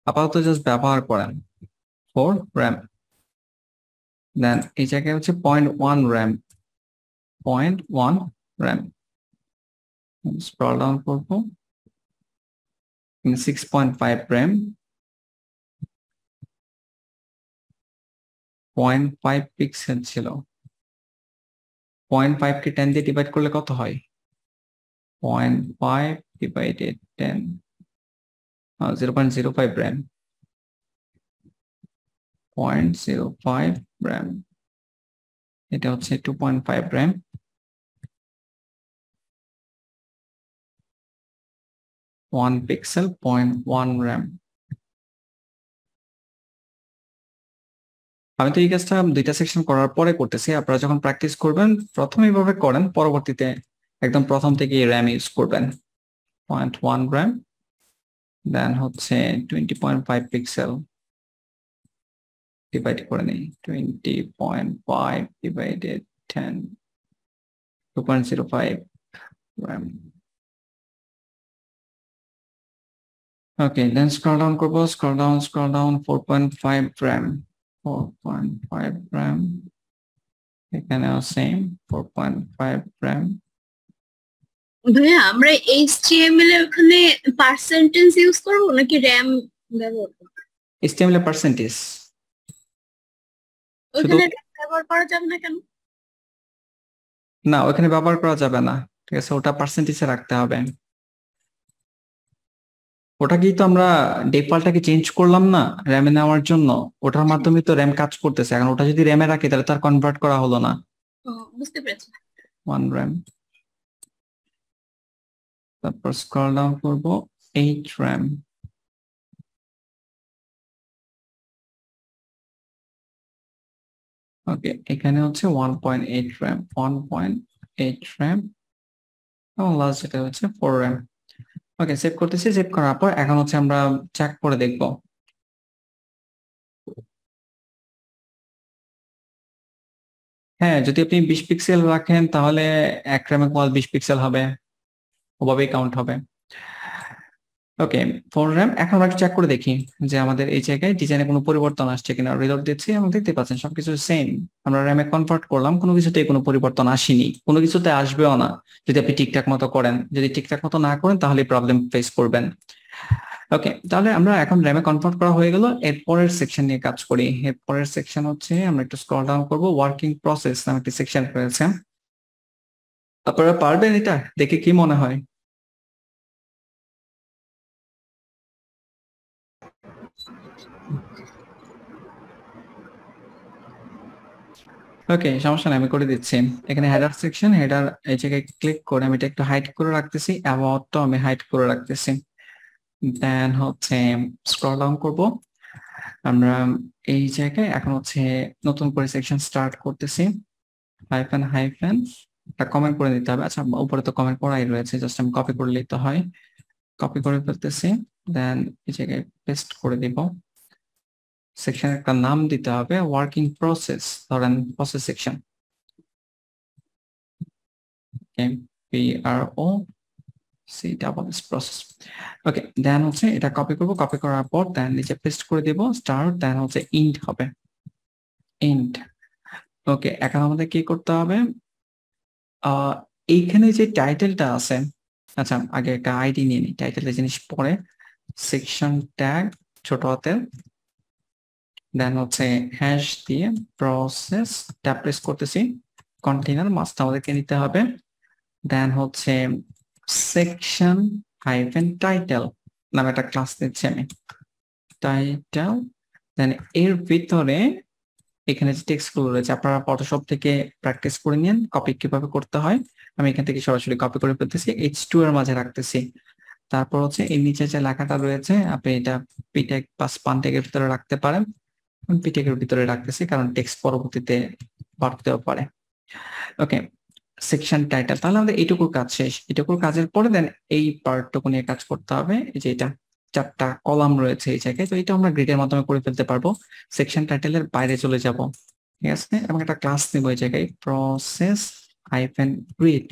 আপাতত জাস্ট ব্যবহার করেন 4 র্যাম। দেন এই জায়গায় হচ্ছে 0.1 র্যাম, 0.1 র্যাম। স্ক্রল ডাউন করবো, 6.5 র্যাম, 0.5 পিক্সেল ছিল। 0.5 কে 10 দিয়ে ডিভাইড করলে কত হয়? 0.5 ডিভাইডেড 10, 0.05 র্যাম। 0.05 র্যাম, এটা হচ্ছে 2.5 র্যাম। 1 pixel 0.1 RAM. আমি তো এই কাজটা দুইটা সেকশন করার পরে করতেছি, আপনারা যখন প্র্যাকটিস করবেন প্রথমে এইভাবে করেন, পরবর্তীতে একদম প্রথম থেকে র্যাম ইউজ করবেন। 0.1 র্যাম, দেন হচ্ছে 20.5 পিক্সেল ডিভাইড করে নেই, 20.5 ডিভাইডেড 10, 2.05 র্যাম। ওকে, দেন স্ক্রল ডাউন করবো, স্ক্রল ডাউন 4.5 র্যাম, 4.5 র্যাম। এখানেও সেম 4.5 র্যাম। ভাইয়া আমরা এইচটিএমএল এর ওখানে পার্সেন্টেজ ইউজ করব নাকি র্যাম ব্যবহার করব? HTML এর পার্সেন্টেজ ওখানে ব্যবহার করা যাবে না কেন? না, ওখানে ব্যবহার করা যাবে না, ঠিক আছে, ওটা পার্সেন্টেজে রাখতে হবে। ওটাকেই তো আমরা ডিফল্টটাকে চেঞ্জ করলাম না র্যামে নেওয়ার জন্য, ওটার মাধ্যমে তো র্যাম কাজ করতেছে। এখন ওটা যদি র্যামে রাখি তাহলে তার কনভার্ট করা হলো না। বুঝতে পেরেছি। 1 র্যাম। তারপর স্ক্রল ডাউন করব, 8 র্যাম। ওকে, এখানে হচ্ছে 1.8 র্যাম, 1.8 র্যাম। এবং লাস্ট যেটা হচ্ছে 4 র্যাম। ওকে, সেভ করতেছি। সেভ করার পর এখন হচ্ছে আমরা চেক করে দেখব। হ্যাঁ, যদি আপনি 20 পিক্সেল রাখেন তাহলে 1 র্যামে 20 পিক্সেল হবে, ওভাবেই কাউন্ট হবে। ওকে, 4 র্যাম। এখন আমরা চেক করে দেখি যে আমাদের এই জায়গায় ডিজাইনে কোনো পরিবর্তন আসছে কিনা। রিলোড দিচ্ছি এবং দেখতে পাচ্ছেন সবকিছু সেম। আমরা র্যামে কনভার্ট করলাম, কোনো কিছুতে কোনো পরিবর্তন আসেনি, কোনো কিছুতে আসবেও না যদি আপনি ঠিকঠাক মতো করেন। যদি ঠিকঠাক মতো না করেন তাহলে প্রবলেম ফেস করবেন। ওকে, তাহলে আমরা এখন র্যামে কনভার্ট করা হয়ে গেল। এরপরের সেকশন নিয়ে কাজ করি। এরপরের সেকশন হচ্ছে আমরা একটু স্ক্রল ডাউন করব, ওয়ার্কিং প্রসেস নামে একটি সেকশন রয়েছে। আপনারা পারবেন এটা? দেখে কি মনে হয়? ওকে, সমস্যা নাই, আমি করে দিচ্ছি। এখানে হেডার সেকশন, হেডার এই জায়গায় ক্লিক করে আমি এটা একটু হাইড করে রাখতেছি, অ্যাবাউটটা আমি হাইড করে রাখতেছি। দেন হচ্ছে স্ক্রল ডাউন করব আমরা এই জায়গায়। এখন হচ্ছে নতুন করে সেকশন স্টার্ট করতেছি। হাইফেন হাইফেন একটা কমেন্ট করে দিতে হবে। আচ্ছা, উপরে তো কমেন্ট করাই রয়েছে, জাস্ট আমি কপি করলেই তো হয়। কপি করে ফেলতেছি, দেন এই জায়গায় পেস্ট করে দিব। সেকশন একটা নাম দিতে হবে, ওয়ার্কিং প্রসেস, ধরেন প্রসেস সেকশন, PRO প্রসেস। ওকে, দেন হচ্ছে এটা কপি করব, কপি করার পর দেন নিচে পেস্ট করে দিব স্টার্ট, দেন হচ্ছে ইন্ট হবে, ইন্ট। ওকে, এখন আমাদের কি করতে হবে, এইখানে যে টাইটেলটা আছে, আচ্ছা আগে একটা আইডি নিয়ে নিই, টাইটেলের জিনিস পরে, সেকশন ট্যাগ ছোট হাতের, দেন হচ্ছে হ্যাশ দিয়ে প্রসেস ট্যাব প্রেস করতেছি, কন্টেইনার মাছটা আমাদেরকে নিতে হবে, দেন হচ্ছে সেকশন হাইফেন টাইটেল নামে একটা ক্লাস দিচ্ছি আমি, টাইটেল। দেন এর ভিতরে এখানে যে টেক্সট গুলো রয়েছে আপনারা ফটোশপ থেকে প্র্যাকটিস করে নিন কপি কিভাবে করতে হয়। আমি এখান থেকে সরাসরি কপি করে ফেলতেছি, H2 এর মাঝে রাখতেছি। তারপর হচ্ছে এর নিচে যে লেখাটা রয়েছে আপনি এটা পিটেক বা স্পান ট্যাগের ভিতরে রাখতে পারেন। আমি পিটেকের ভিতরে রাখতেছি কারণ টেক্সট পরবর্তীতে বাড়তেও পারে। ওকে, সেকশন টাইটেল, তাহলে আমাদের এইটুকুর কাজ শেষ। এইটুকুর কাজের পরে দেন এই পার্টটুকু নিয়ে কাজ করতে হবে। এই যে এটা 4টা কলাম রয়েছে এই জায়গায়, তো এটা আমরা গ্রিডের মাধ্যমে করে ফেলতে পারবো। সেকশন টাইটেলের বাইরে চলে যাব, ঠিক আছে, এবং একটা ক্লাস নিব এই জায়গায়, প্রসেস হাইফেন গ্রিড।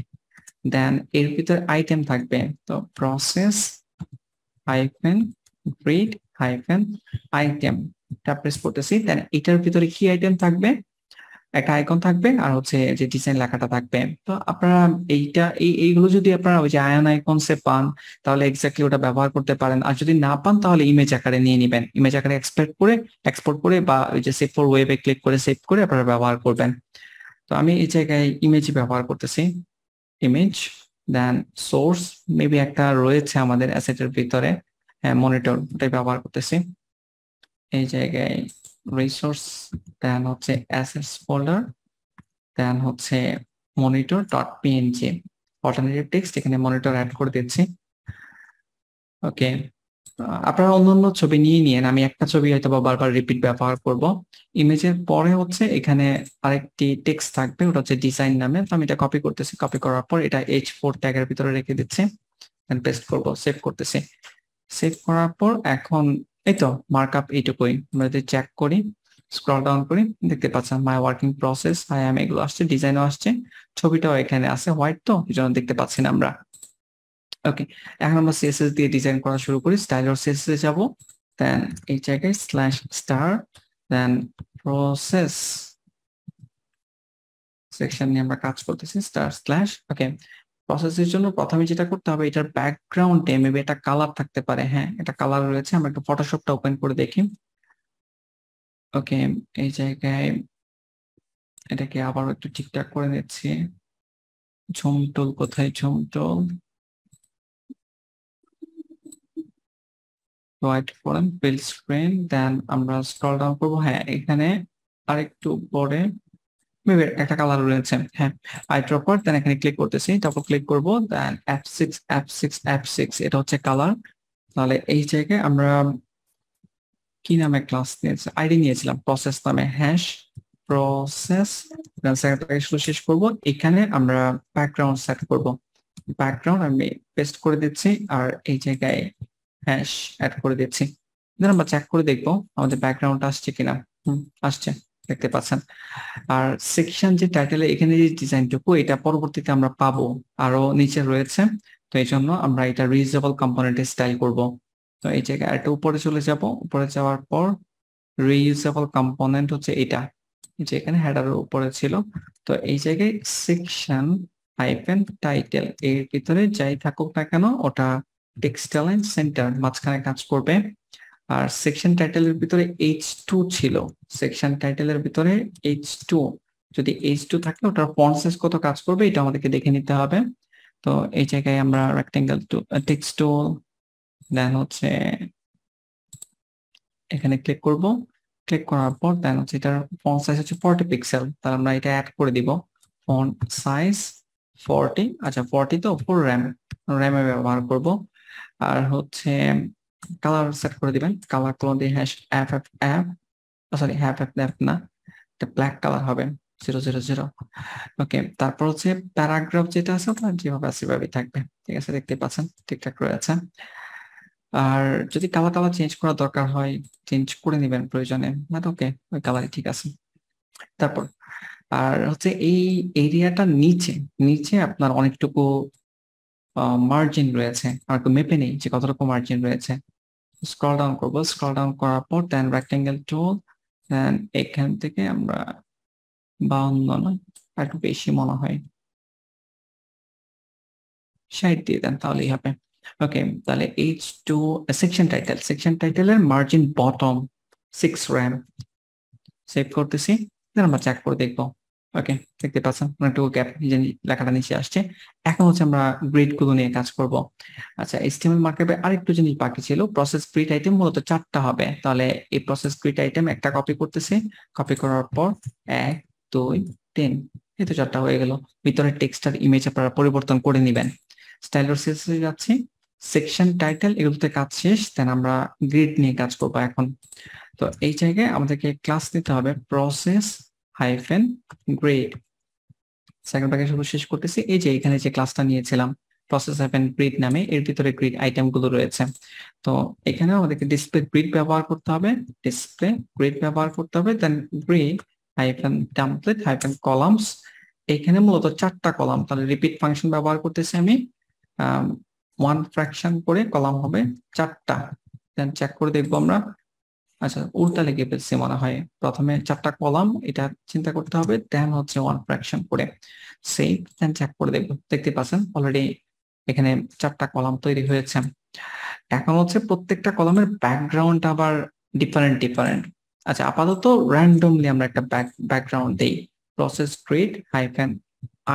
দেন এর ভিতরে আইটেম থাকবে, তো process hyphen grid hyphen item টা প্রেস করতেছি। দেন এটার ভিতরে কি আইটেম থাকবে, একটা আইকন থাকবে আর হচ্ছে যে ডিজাইন লেখাটা থাকবে। তো আপনারা এইগুলো যদি আপনারা ওই যে আয়ন আইকনসে পান তাহলে এক্স্যাক্টলি ওটা ব্যবহার করতে পারেন, আর যদি না পান তাহলে ইমেজ আকারে নিয়ে নেবেন, ইমেজ আকারে এক্সপোর্ট করে বা ওই যে সেভ ফর ওয়েবে ক্লিক করে সেভ করে আপনারা ব্যবহার করবেন। তো আমি এই জায়গায় ইমেজই ব্যবহার করতেছি, ইমেজ। দেন সোর্স মেবি একটা রয়েছে আমাদের অ্যাসেটের ভিতরে, হ্যাঁ মনিটর, ওটাই ব্যবহার করতেছি। এই জায়গায় রিসোর্স, দেন হচ্ছে অ্যাসেটস ফোল্ডার, দেন হচ্ছে monitor dot PNG, alternative text, এখানে মনিটর অ্যাড করে দিচ্ছি। ওকে, আপনারা অন্যান্য ছবি নিয়ে নিন, আমি একটা ছবি হয়তো বারবার রিপিট ব্যবহার করব। ইমেজের পরে হচ্ছে এখানে আরেকটি টেক্সট থাকবে, ওটা হচ্ছে ডিজাইন নামে, তো আমি এটা কপি করতেছি, কপি করার পর এটা H4 ট্যাগের ভিতরে রেখে দিচ্ছি, দেন পেস্ট করব, সেভ করতেছি। সেভ করার পর এখন এই তো মার্কআপ এইটুকুই। আমরা যদি চেক করি, স্ক্রল ডাউন করি, দেখতে পাচ্ছেন মাই ওয়ার্কিং প্রসেস, এগুলো আসছে, ডিজাইনও আসছে, ছবিটাও এখানে আছে, হোয়াইট তো এই জন্য দেখতে পাচ্ছি না আমরা। ওকে, এখন আমরা সিএসএস দিয়ে ডিজাইন করা শুরু করি। স্টাইলর সিএসএস এ যাব, দেন এই জায়গায় স্ল্যাশ স্টার, দেন প্রসেস সেকশন নিয়ে আমরা কাজ করতেছি, স্টার স্ল্যাশ। ওকে, প্রসেসের জন্য প্রথমে যেটা করতে হবে, এটার ব্যাকগ্রাউন্ডে মেবি একটা কালার থাকতে পারে, হ্যাঁ এটা কালার রয়েছে, আমরা একটু ফটোশপটা ওপেন করে দেখি। ওকে, এই জায়গায় এটাকে আবার একটু ঠিকঠাক করে নিচ্ছি। ঝুম টুল কোথায়, ঝুম টুল, হোয়াইট ফরেন ফিল স্ক্রিন, দেন আমরা স্ক্রল ডাউন করবো, হ্যাঁ এখানে আরেকটু পরে মেবি একটা কালার রয়েছে, হ্যাঁ আইড্রপার, দেন এখানে ক্লিক করতেছি, তারপর ক্লিক করবো, দেন F6 এটা হচ্ছে কালার। তাহলে এই জায়গায় আমরা কি নামে ক্লাস নিয়েছি, আইডি নিয়েছিলাম প্রসেস নামে, হ্যাশ প্রসেস, শেষ করব। এখানে আমরা ব্যাকগ্রাউন্ড সেট করব, ব্যাকগ্রাউন্ড আমি পেস্ট করে দিচ্ছি আর এই জায়গায় হ্যাশ অ্যাড করে দিচ্ছি। দেন আমরা চেক করে দেখবো আমাদের ব্যাকগ্রাউন্ড আসছে কিনা, আসছে, দেখতে পাচ্ছেন। আর সেকশন যে টাইটেলে এখানে যে ডিজাইনটুকু, এটা পরবর্তীতে আমরা পাবো, আরো নিচে রয়েছে, তো এই জন্য আমরা এটা রিউজেবল কম্পোনেন্টে স্টাইল করব। তো এই জায়গায় একটা উপরে চলে যাব, উপরে যাওয়ার পর রিউজেবল কম্পোনেন্ট হচ্ছে এটা, যে এখানে হেডারের উপরে ছিল, তো এই জায়গায় সেকশন হাইফেন টাইটেল এর ভিতরে যাই থাকুক না কেন ওটা টেক্সট লাইন সেন্টার মাঝখানে কাজ করবে। আর সেকশন টাইটেলের ভিতরে H2 ছিল, সেকশন টাইটেলের ভিতরে H2, যদি H2 থাকে ওটার ফন্ট সাইজ কত কাজ করবে এটা আমাদেরকে দেখে নিতে হবে। তো এই জায়গায় আমরা রেক্টেঙ্গেল টু টেক্সট টুল, দেন হচ্ছে এখানে ক্লিক করব, ক্লিক করার পর দেন হচ্ছে এটার ফন্ট সাইজ হচ্ছে 40 পিক্সেল, তাহলে আমরা এটা অ্যাড করে দিব ফন্ট সাইজ 40। আচ্ছা 40 তো ফুল র্যামে ব্যবহার করব। আর হচ্ছে কালার সেট করে দিবেন, কালার কোলন দিয়ে হ্যাশ FFF, সরি FFF না, এটা ব্ল্যাক কালার হবে 000। ওকে, তারপর হচ্ছে প্যারাগ্রাফ যেটা আছে ওটা যেভাবে আছে সেভাবেই থাকবে। ঠিক আছে, দেখতে পাচ্ছেন ঠিকঠাক রয়েছে। আর যদি কালার চেঞ্জ করার দরকার হয় চেঞ্জ করে নেবেন প্রয়োজনে, বাট ওকে ওই কালারই ঠিক আছে। তারপর আর হচ্ছে এই এরিয়াটা নিচে নিচে আপনার অনেকটুকু মার্জিন রয়েছে, আর একটু মেপে নেই যে কতটুকু মার্জিন রয়েছে। স্ক্রল ডাউন করব, স্ক্রল ডাউন করার পর দেন রেক্টেঙ্গেল টুল, দেন এখান থেকে আমরা 52 না একটু বেশি মনে হয় 60 দিয়ে দেন, তাহলেই হবে। ওকে, তাহলে H2 সেকশন টাইটেলের মার্জিন বটম 6 র্যাম সেভ করতেছি, দেন আমরা চেক করে দেখবো। ওকে, দেখতে পাচ্ছেন অনেকটুকু গ্যাপ লেখাটা নিচে আসছে। এখন হচ্ছে আমরা গ্রিড গুলো নিয়ে কাজ করব। আচ্ছা, HTML মার্কআপে আরেকটু জিনিস বাকি ছিল, প্রসেস গ্রিড আইটেম মূলত 4টা হবে। তাহলে এই প্রসেস গ্রিড আইটেম একটা কপি করতেছি, কপি করার পর 1 2 3, এই তো 4টা হয়ে গেল। ভিতরে টেক্সট আর ইমেজ আপনারা পরিবর্তন করে নেবেন। স্টাইল সিএসএস এ যাচ্ছি, সেকশন টাইটেল এগুলোতে কাজ শেষ, দেন আমরা গ্রিড নিয়ে কাজ করব এখন। তো এই জায়গায় আমাদেরকে ক্লাস নিতে হবে process hyphen grid. Second package শুরু শেষ করতেছি, এই যে এখানে যে ক্লাসটা নিয়েছিলাম প্রসেস হাইফেন গ্রিড নামে, এর ভিতরে গ্রিড আইটেম গুলো রয়েছে। তো এখানে আমাদেরকে ডিসপ্লে গ্রিড ব্যবহার করতে হবে, then grid hyphen template hyphen columns. এখানে মূলত 4টা কলাম, তাহলে রিপিট ফাংশন ব্যবহার করতেছি আমি, 1 ফ্র্যাকশন করে কলাম হবে 4টা। দেন চেক করে দেখবো আমরা। আচ্ছা, উল্টা লেগে ফেলছে মনে হয়, প্রথমে 4টা কলাম এটা চিন্তা করতে হবে, দেন হচ্ছে 1 ফ্র্যাকশন করে সেভ, দেন চেক করে দেখবো। দেখতে পাচ্ছেন অলরেডি এখানে 4টা কলাম তৈরি হয়েছে। এখন হচ্ছে প্রত্যেকটা কলামের ব্যাকগ্রাউন্ড আবার ডিফারেন্ট। আচ্ছা, আপাতত র্যান্ডমলি আমরা একটা ব্যাকগ্রাউন্ড দেই, process grid hyphen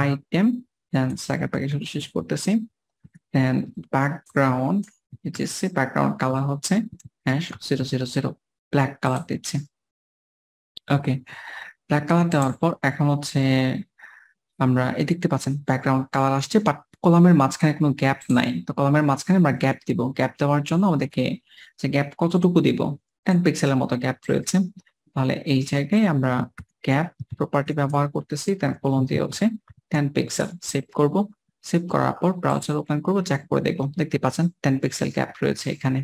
item, then second package শেষ করতেছি, দেন ব্যাকগ্রাউন্ড কালার হচ্ছে #000 ব্ল্যাক কালার দিচ্ছি। ওকে, ব্ল্যাক কালার দেওয়ার পর এখন হচ্ছে আমরা এই দেখতে পাচ্ছেন ব্যাকগ্রাউন্ড কালার আসছে, বাট কলামের মাঝখানে কোনো গ্যাপ নাই। তো কলামের মাঝখানে আমরা গ্যাপ দিব, গ্যাপ দেওয়ার জন্য আমাদেরকে যে গ্যাপ কতটুকু দিব, 10 পিক্সেলের মতো গ্যাপ রয়েছে। তাহলে এই জায়গায় আমরা গ্যাপ প্রপার্টি ব্যবহার করতেছি, দেন কোলন দিয়ে হচ্ছে 10 পিক্সেল সেভ করব। সেভ করার পর ব্রাউজার ওপেন করব, চেক করে দেখবো। দেখতে পাচ্ছেন 10 পিক্সেল গ্যাপ রয়েছে এখানে।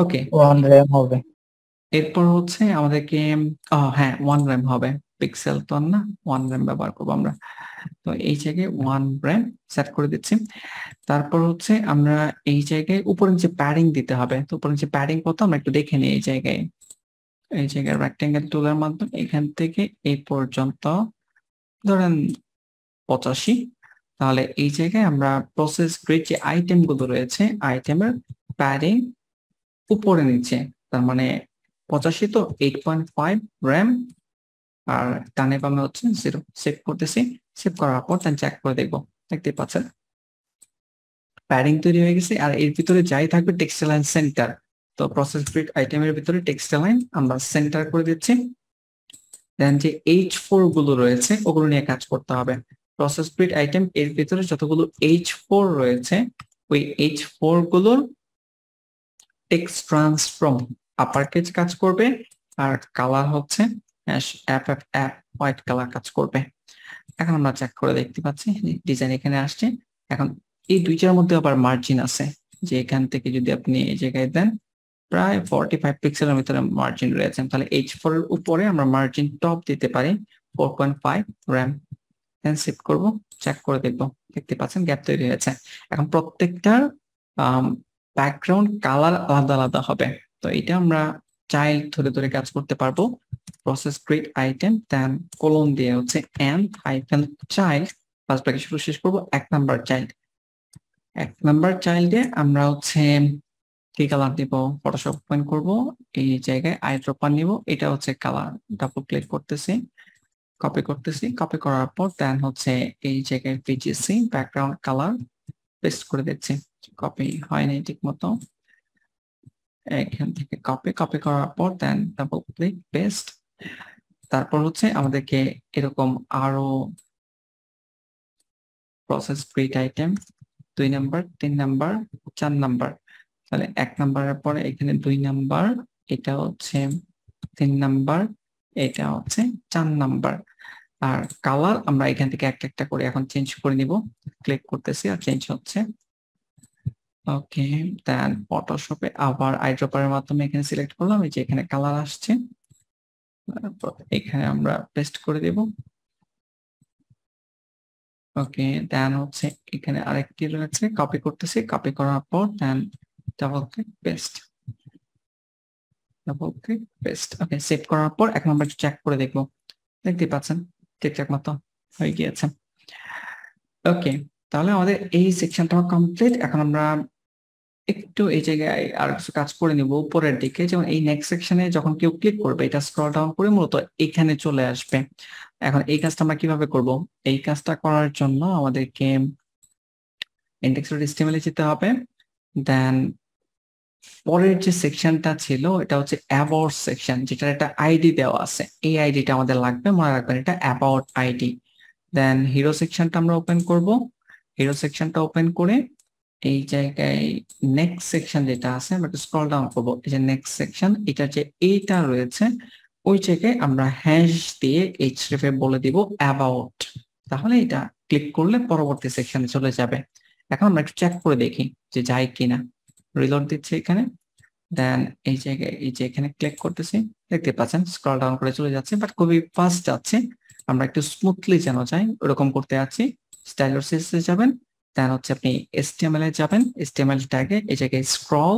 ওকে, 1 র্যাম হবে। এরপর হচ্ছে আমাদেরকে হ্যাঁ 1 র্যাম হবে, পিক্সেল তো না, 1 র্যাম ব্যবহার করবো আমরা। তো এই জায়গায় 1 র্যাম সেট করে দিচ্ছি। তারপর হচ্ছে আমরা এই জায়গায় উপরে যে প্যাডিং দিতে হবে, তো উপরে যে প্যাডিং কত আমরা একটু দেখে নিই। এই জায়গায় রেক্টেঙ্গেল টুলের মাধ্যমে এখান থেকে এই পর্যন্ত ধরেন 85। তাহলে এই জায়গায় আমরা প্রসেস গ্রিড যে আইটেম গুলো রয়েছে আইটেমের প্যাডিং উপরে নিচে, তার মানে 85 তো 8.5 র্যাম, আর ডানে বামে হচ্ছে 0 সেভ করতেছি। সেভ করার পর দেন চেক করে দেখবো। দেখতে পাচ্ছেন প্যাডিং তৈরি হয়ে গেছে, আর এর ভিতরে যাই থাকবে টেক্সটাইল লাইন সেন্টার। তো প্রসেস গ্রিড আইটেমের ভিতরে টেক্সটাইল লাইন আমরা সেন্টার করে দিচ্ছি। দেন যে H4 গুলো রয়েছে ওগুলো নিয়ে কাজ করতে হবে। প্রসেস গ্রিড আইটেম এর ভিতরে যতগুলো H4 রয়েছে ওই H4 গুলোর টেক্সট ট্রান্সফর্ম আপার কেস কাজ করবে, আর কালার হচ্ছে FFF হোয়াইট কালার কাজ করবে। এখন আমরা চেক করে দেখতে পাচ্ছি ডিজাইন এখানে আসছে। এখন এই দুইটার মধ্যে আবার মার্জিন আছে, যে এখান থেকে যদি আপনি এই জায়গায় দেন প্রায় 45 পিক্সেলের ভিতরে মার্জিন রয়েছে। তাহলে H4 এর উপরে আমরা মার্জিন টপ দিতে পারি 4.5 র্যাম। দেন সেভ করব, চেক করে দেখবো। দেখতে পাচ্ছেন গ্যাপ তৈরি হয়েছে। এখন প্রত্যেকটার ব্যাকগ্রাউন্ড কালার আলাদা আলাদা হবে। তো এটা আমরা চাইল্ড ধরে ধরে কাজ করতে পারবো। Process grid item then colon দিয়ে হচ্ছে nth hyphen child, first bracket শুরু শেষ করব 1 নাম্বার চাইল্ড। 1 নাম্বার চাইল্ডে আমরা হচ্ছে কি কালার দিব, ফটোশপ ওপেন করব, এই জায়গায় আইড্রপার নিব, এটা হচ্ছে কালার, ডাবল ক্লিক করতেছি, কপি করতেছি, কপি করার পর দেন হচ্ছে এই জায়গায় পিজিসি ব্যাকগ্রাউন্ড কালার পেস্ট করে দিচ্ছি। কপি হয়নি ঠিক মতো, এখান থেকে কপি করার পর দেন ডাবল ক্লিক পেস্ট। তারপর হচ্ছে আমাদেরকে এরকম আরো process create item 2 number 3 number 4 number, তাহলে 1 নাম্বারের পরে এখানে 2 নাম্বার, এটা হচ্ছে 3 নাম্বার, এটা হচ্ছে 4 নাম্বার। আর কালার আমরা এখান থেকে একটা একটা করে এখন চেঞ্জ করে নিব। ক্লিক করতেছি আর চেঞ্জ হচ্ছে। ওকে, দেন ফটোশপে আবার আইড্রপারের মাধ্যমে এখানে সিলেক্ট করলাম, এই যে এখানে কালার আসছে, তারপর এখানে আমরা পেস্ট করে দেব। ওকে, দেন হচ্ছে এখানে আরেকটি রয়েছে, কপি করতেছি, কপি করার পর then double click paste, double click paste. Okay, save করার পর এখন আমরা চেক করে দেখবো, দেখতে পাচ্ছেন ঠিকঠাক মতো হয়ে গিয়েছে। ওকে, তাহলে আমাদের এই সেকশনটা কমপ্লিট। এখন আমরা একটু এই জায়গায় আর কিছু কাজ করে নিব উপরের দিকে, যেমন এই নেক্সট সেকশনে যখন কেউ ক্লিক করবে এটা স্ক্রল ডাউন করে মূলত এখানে চলে আসবে। এখন এই কাজটা আমরা কিভাবে করব? এই কাজটা করার জন্য আমাদেরকে index.html এ যেতে হবে, দেন পরের যে সেকশনটা ছিল এটা হচ্ছে অ্যাবাউট সেকশন, যেটার একটা আইডি দেওয়া আছে, এই আইডিটা আমাদের লাগবে, মনে রাখবেন এটা অ্যাবাউট আইডি। দেন হিরো সেকশনটা আমরা ওপেন করব, হিরো সেকশনটা ওপেন করে এই জায়গায় নেক্সট সেকশন যেটা আছে আমরা একটু স্ক্রল ডাউন করব, এই যে নেক্সট সেকশন, এটা যে এইটা রয়েছে ওই জায়গায় আমরা হ্যাশ দিয়ে এইচরেফে বলে দিব অ্যাবাউট, তাহলে এটা ক্লিক করলে পরবর্তী সেকশনে চলে যাবে। এখন আমরা একটু চেক করে দেখি যে যায় কিনা, রিলোড দিচ্ছে এখানে, দেন এই জায়গায় এই যে এখানে ক্লিক করতেছি, দেখতে পাচ্ছেন স্ক্রল ডাউন করে চলে যাচ্ছে, বাট খুবই ফাস্ট যাচ্ছে। আমরা একটু স্মুথলি যেন যাই ওরকম করতে আছি। স্টাইলার সিরিজে যাবেন, দেন হচ্ছে আপনি HTML এ যাবেন, HTML ট্যাগে এই জায়গায় স্ক্রল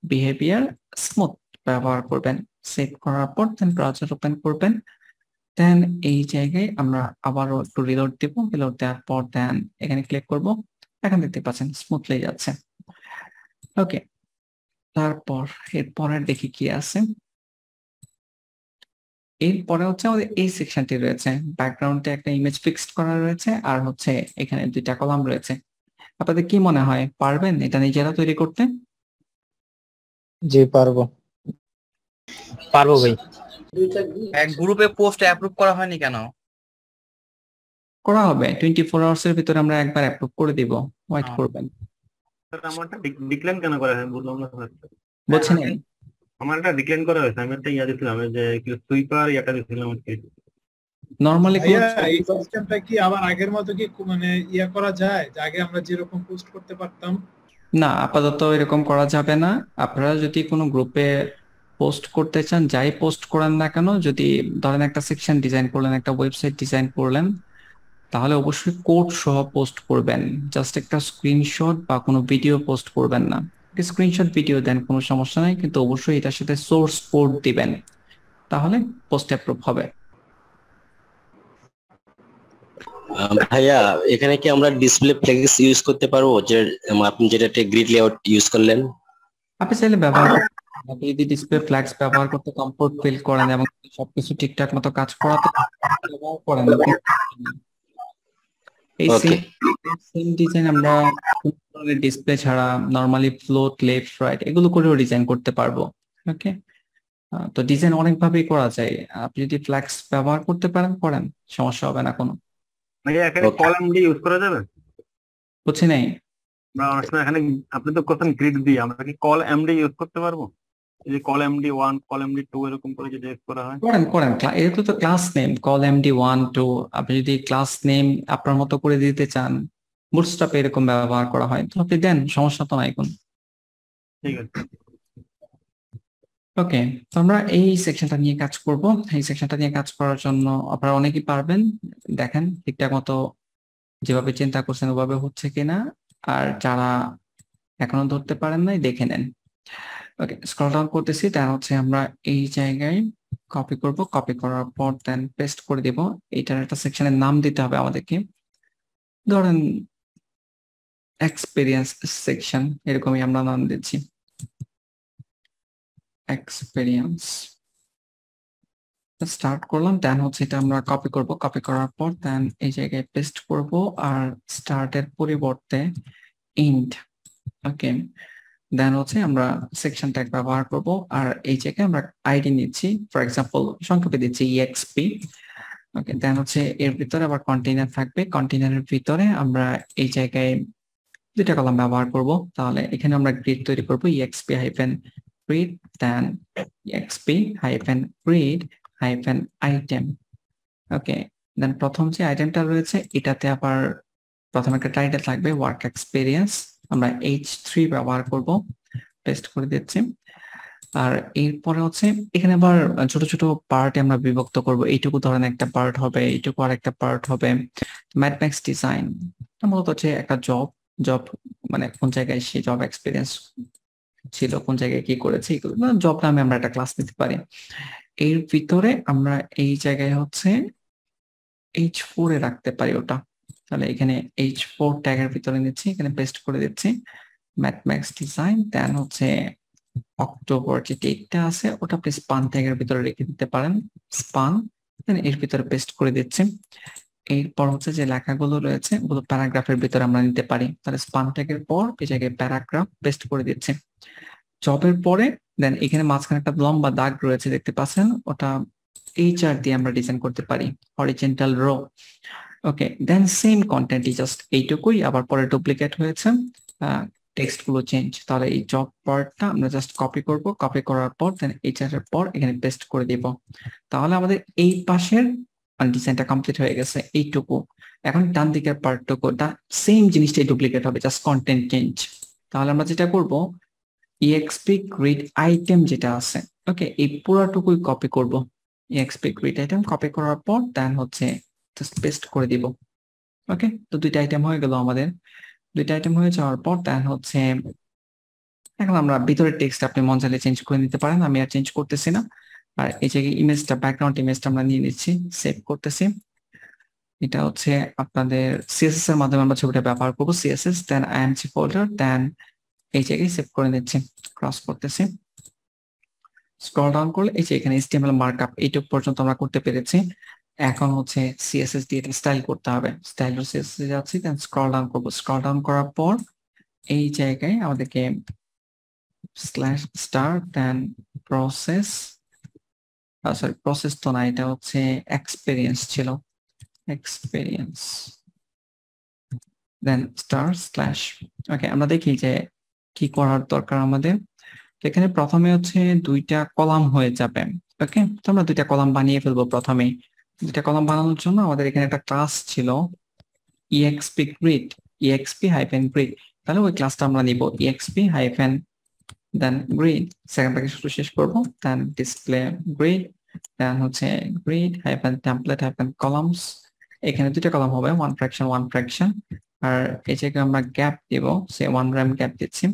বিহেভিয়ার স্মুথ ব্যবহার করবেন। সেভ করার পর দেন ব্রাউজার ওপেন করবেন, দেন এই জায়গায় আমরা আবারও একটু রিলোড দিব, রিলোড দেওয়ার পর দেন এখানে ক্লিক করব, এখন দেখতে পাচ্ছেন স্মুথলি যাচ্ছে। ওকে, তারপর এরপরের দেখি কি আছে। এরপরে হচ্ছে আমাদের এই সেকশনটি রয়েছে, ব্যাকগ্রাউন্ডে একটা ইমেজ ফিক্সড করা রয়েছে, আর হচ্ছে এখানে 2টা কলাম রয়েছে। আপনাদের কি মনে হয় পারবেন এটা নিজেরা তৈরি করতে? জি পারবো ভাই। এক গ্রুপে পোস্ট অ্যাপ্রুভ করা হয়নি কেন? করা হবে 24 আওয়ার্স এর ভিতরে আমরা একবার অ্যাপ্রুভ করে দিব, ওয়েট করবেন। আমারটা ডিক্লাইন কেন করা হয় বললাম না স্যার। বুঝছেন? আমার একটা ডিক্লাইন করা হয়েছে, আমি একটা ইয়া দিছিলাম যে সুইপার ইয়াটা দিছিলাম আজকে। নরমালি এই সিস্টেমটা কি আবার আগের মতো কি মানে ইয়া করা যায়, যে আগে আমরা যেরকম পোস্ট করতে পারতাম? না, আপাতত এরকম করা যাবে না। আপনারা যদি কোনো গ্রুপে পোস্ট করতে চান, যাই পোস্ট করেন না কেন, যদি ধরেন একটা সেকশন ডিজাইন করলেন, একটা ওয়েবসাইট ডিজাইন করলেন, তাহলে অবশ্যই কোড সহ পোস্ট করবেন। জাস্ট একটা স্ক্রিনশট বা কোনো ভিডিও পোস্ট করবেন না। স্ক্রিনশট ভিডিও দেন, কোনো সমস্যা নাই, কিন্তু অবশ্যই এটার সাথে সোর্স কোড দিবেন, তাহলে পোস্ট অ্যাপ্রুভ হবে। ভাইয়া এখানে কি আমরা ডিসপ্লে ফ্লেক্স ইউজ করতে পারবো, যে আপনি যেটা গ্রিড লেআউট ইউজ করলেন? আপনি চাইলে ব্যবহার করতে পারেন। আপনি যদি ডিসপ্লে ফ্ল্যাক্স ব্যবহার করতে কমফোর্ট ফিল করেন এবং সবকিছু ঠিকঠাক মতো কাজ করাতে ব্যবহার করেন, এই সেম ডিজাইন আমরা ডিসপ্লে ছাড়া নরমালি ফ্লোট, লেফট, রাইট এগুলো করেও ডিজাইন করতে পারবো। ওকে, তো ডিজাইন অনেক ভাবেই করা যায়। আপনি যদি ফ্ল্যাক্স ব্যবহার করতে পারেন করেন, সমস্যা হবে না কোনো। এখানে কলাম দিয়ে ইউজ করা যাবে? বুঝছি নাই। এখানে আপনি তো কোথাও গ্রিড দিয়ে, আমরা কি কল এমডি ইউজ করতে পারবো? যে কল এমডি 1 কল এমডি 2 এরকম করে যদি ইউজ করা হয়? করেন এটা তো ক্লাস নেম, কল এমডি 1 2। আপনি যদি ক্লাস নেম আপনার মতো করে দিতে চান, বুটস্ট্র্যাপে এরকম ব্যবহার করা হয়, তো আপনি দেন, সমস্যা তো নাই কোনো। ঠিক আছে। ওকে, তো আমরা এই সেকশনটা নিয়ে কাজ করব। এই সেকশনটা নিয়ে কাজ করার জন্য আপনারা অনেকেই পারবেন, দেখেন ঠিকঠাক মতো যেভাবে চিন্তা করছেন ওভাবে হচ্ছে কিনা, আর যারা এখনো ধরতে পারেন নাই দেখে নেন। ওকে, স্ক্রল ডাউন করতেছি, দেন হচ্ছে আমরা এই জায়গায় কপি করব, কপি করার পর দেন পেস্ট করে দিব। এইটার একটা সেকশনের নাম দিতে হবে আমাদেরকে, ধরেন এক্সপেরিয়েন্স সেকশন, এরকমই আমরা নাম দিচ্ছি এক্সপেরিয়েন্স। স্টার্ট করলাম, দেন হচ্ছে এটা আমরা কপি করব, কপি করার পর দেন এই জায়গায় পেস্ট করব, আর স্টার্টের পরিবর্তে ইন্ড। ওকে, দেন হচ্ছে আমরা সেকশন ট্যাগ ব্যবহার করব, আর এই জায়গায় আমরা আইডি নিচ্ছি, ফর এক্সাম্পল সংক্ষেপে দিচ্ছি EXP। ওকে, দেন হচ্ছে এর ভিতরে আবার কন্টেইনার থাকবে, কন্টেইনারের ভিতরে আমরা এই জায়গায় দুইটা কলাম ব্যবহার করব। তাহলে এখানে আমরা গ্রিড তৈরি করব EXP-grid, দেন EXP-grid-item। ওকে, দেন প্রথম যে আইটেমটা রয়েছে এটাতে আবার প্রথমে একটা টাইটেল থাকবে ওয়ার্ক এক্সপেরিয়েন্স, আমরা H3 ব্যবহার করব, পেস্ট করে দিচ্ছি। আর এরপরে হচ্ছে এখানে আবার ছোট ছোট পার্টে আমরা বিভক্ত করব, এইটুকু ধরেন একটা পার্ট হবে, এইটুকু আর একটা পার্ট হবে। ম্যাথমেটিক্স ডিজাইন মূলত হচ্ছে একটা জব মানে কোন জায়গায় সে জব এক্সপিরিয়েন্স ছিল, কোন জায়গায় কি করেছে, জব নামে আমরা একটা ক্লাস নিতে পারি। এর ভিতরে আমরা এই জায়গায় হচ্ছে H4 এ রাখতে পারি ওটা। তাহলে এখানে H4 ট্যাগের ভিতরে নিচ্ছি, এখানে পেস্ট করে দিচ্ছি ম্যাথমেটিক্স ডিজাইন, দেন হচ্ছে অক্টোবর যে ডেটটা আছে ওটা আপনি স্পান ট্যাগের ভিতরে রেখে দিতে পারেন, স্পান, দেন এর ভিতরে পেস্ট করে দিচ্ছি। এরপর হচ্ছে যে লেখাগুলো রয়েছে ওগুলো প্যারাগ্রাফের ভিতরে আমরা নিতে পারি, তাহলে স্পান ট্যাগের পর এই জায়গায় প্যারাগ্রাফ পেস্ট করে দিচ্ছি। জবের পরে দেন এখানে মাঝখানে একটা লম্বা দাগ রয়েছে দেখতে পাচ্ছেন, ওটা HR দিয়ে আমরা ডিজাইন করতে পারি, হরিজন্টাল রো। ওকে, দেন সেম কন্টেন্টই জাস্ট এইটুকুই, আবার পরে ডুপ্লিকেট হয়েছে, টেক্সট গুলো চেঞ্জ। তাহলে এই জব পার্টটা আমরা জাস্ট কপি করব, কপি করার পর দেন HR এর পর এখানে পেস্ট করে দিব। তাহলে আমাদের এই পাশের ডিজাইনটা কমপ্লিট হয়ে গেছে এইটুকু। এখন ডান দিকের পার্টটুকু সেম জিনিসটাই ডুপ্লিকেট হবে, জাস্ট কন্টেন্ট চেঞ্জ। তাহলে আমরা যেটা করব EXP-grid-item যেটা আছে, ওকে, এই পুরাটুকুই কপি করব। EXP-grid-item কপি করার পর দেন হচ্ছে জাস্ট পেস্ট করে দিব। ওকে, তো দুইটা আইটেম হয়ে গেল আমাদের। দুইটা আইটেম হয়ে যাওয়ার পর দেন হচ্ছে এখন আমরা ভিতরের টেক্সট আপনি মন চাইলে চেঞ্জ করে নিতে পারেন, আমি আর চেঞ্জ করতেছি না। আর এই যে ইমেজটা, ব্যাকগ্রাউন্ড ইমেজটা আমরা নিয়ে নিচ্ছি, সেভ করতেছি। এটা হচ্ছে আপনাদের CSS এর মাধ্যমে আমরা ছবিটা ব্যবহার করবো, CSS, দেন IMG ফোল্ডার, দেন এই জায়গায় সেভ করে নিচ্ছি, ক্রস করতেছি। স্ক্রল ডাউন করলে এই যে এখানে HTML মার্কআপ এইটুকু পর্যন্ত আমরা করতে পেরেছি। এখন হচ্ছে CSS দিয়ে স্টাইল করতে হবে, স্টাইল CSS এ যাচ্ছি, দেন স্ক্রল ডাউন করব। স্ক্রল ডাউন করার পর এই জায়গায় আমাদেরকে /start দেন প্রসেস, সরি প্রসেস তো না, এটা হচ্ছে এক্সপেরিয়েন্স ছিল, এক্সপেরিয়েন্স, দেন */। ওকে, আমরা দেখি যে কি করার দরকার আমাদের। এখানে প্রথমে হচ্ছে দুইটা কলাম হয়ে যাবে। ওকে, তো আমরা দুইটা কলাম বানিয়ে ফেলবো। প্রথমে দুইটা কলাম বানানোর জন্য আমাদের এখানে একটা ক্লাস ছিল EXP-grid, EXP-grid, তাহলে ওই ক্লাসটা আমরা নিব EXP-grid, সেকেন্ড থেকে শুরু শেষ করবো, দেন ডিসপ্লে গ্রিড, দেন হচ্ছে grid-template-columns, এখানে দুইটা কলাম হবে, ওয়ান ফ্র্যাকশন, আর এই জায়গায় আমরা গ্যাপ দিব, সে 1 rem গ্যাপ দিচ্ছি,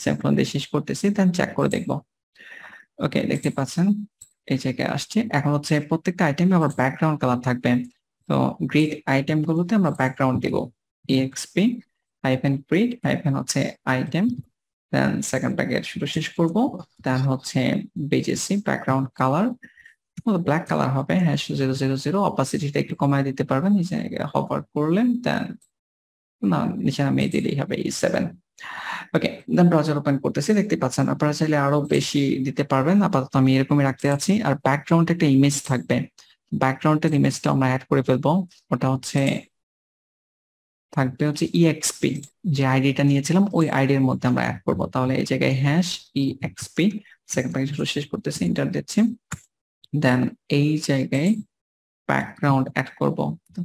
সেমিকোলন দিয়ে শেষ করতেছি, দেন চেক করে দেখবো। ওকে, দেখতে পাচ্ছেন এই জায়গায় আসছে। এখন হচ্ছে প্রত্যেকটা আইটেমে আবার ব্যাকগ্রাউন্ড কালার থাকবে, তো গ্রিড আইটেম গুলোতে আমরা ব্যাকগ্রাউন্ড দিব EXP-grid হচ্ছে আইটেম, দেন সেকেন্ড ব্র্যাকেট শুরু শেষ করব, দেন হচ্ছে BGC background colour black colour হবে, #000, অপাসিটিটা একটু কমায় দিতে পারবেন, এই জায়গায় হভার করলেন, দেন না নিচে নামিয়ে দিলেই হবে E7। ওকে, দেন ব্রাউজার ওপেন করতেছি, দেখতে পাচ্ছেন আপনারা চাইলে আরো বেশি দিতে পারবেন, আপাতত আমি এরকমই রাখতে আছি। আর ব্যাকগ্রাউন্ডে একটা ইমেজ থাকবে, ব্যাকগ্রাউন্ডের ইমেজটা আমরা অ্যাড করে ফেলবো, ওটা হচ্ছে থাকবে হচ্ছে EXP, যে আইডিটা নিয়েছিলাম ওই আইডির মধ্যে আমরা অ্যাড করব। তাহলে এই জায়গায় #EXP, সেকেন্ড ব্র্যাকেট শেষ করতেছি, এন্টার দিচ্ছি, দেন এই জায়গায় ব্যাকগ্রাউন্ড অ্যাড করব।